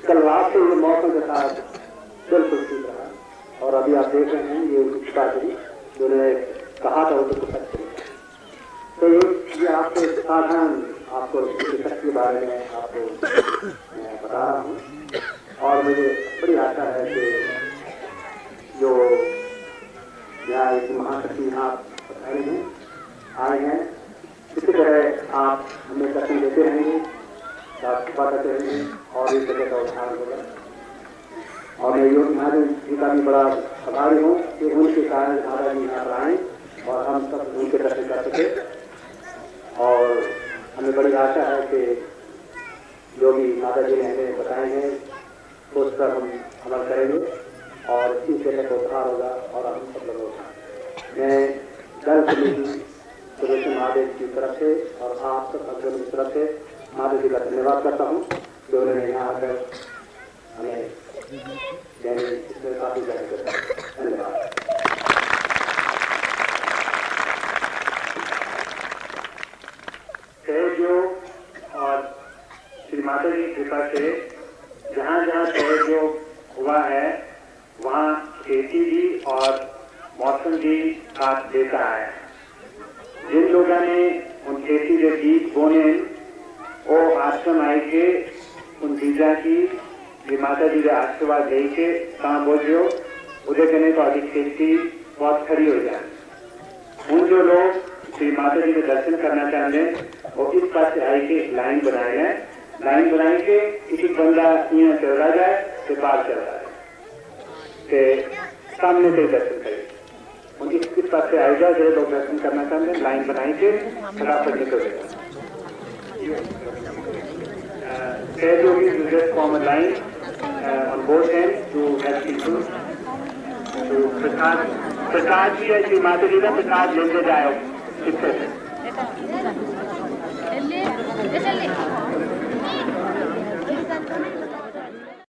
Speaker 2: कल रात से ये मौसम के साथ बिल्कुल ठीक रहा और अभी आप देख रहे हैं ये पिताजी जो उन्होंने कहा था वो तो सच है। तो ये आपको साधारण आपको शिक्षक के बारे में आपको मैं बता रहा हूँ और मुझे बड़ी आशा है कि जो यहाँ एक महाशक्ति यहाँ आए हैं इसी तरह आप हमें दर्शन देते रहेंगे, कृपा करते रहेंगे और इस जगह का उद्धार होगा। और मैं योगी महाराज जी का भी बड़ा आभारी हूँ कि उनके कारण महाराज जी यहाँ पर आए और हम सब उनके दर्शन कर सके। और हमें बड़ी आशा है कि योगी माता जी ने हमें बताए हैं उस पर हम अमल करेंगे और इस जगह का उद्धार होगा और हम सब लोग होगा। मैं दल समिति सुरेश महादेव की तरफ से और आप सब भक्तों की तरफ से महादेव जी का धन्यवाद करता हूँ जो उन्होंने यहाँ आकर हमें इसमें काफी धन्यवाद। सहयोग और श्री माता जी की कृपा से जहाँ जहाँ सहयोग हुआ है वहाँ खेती भी और मौसम भी साथ देता है। जिन लोगों ने उन खेती के बीज बोने वो आश्रम आए के उन बीजा की श्री माता जी का आशीर्वाद दे के कहाँ बोझो उदय करने तो अधिक खेती बहुत खड़ी हो जाए। उन जो लोग श्री माता जी के दर्शन करना चाहते हैं वो इस पास से आए के लाइन बनाए हैं। लाइन बनाए के किसी बंदा यहाँ चला जाए तो बाहर चल रहा है सामने से दर्शन करें। उनकी किस पास से आएगा जो लोग दर्शन करना चाहते हैं लाइन बनाए के फटाफट निकलेगा। Form a line on both ends to help people. तो प्रसाद जी है श्री माता जी का प्रसाद लेते जाओ।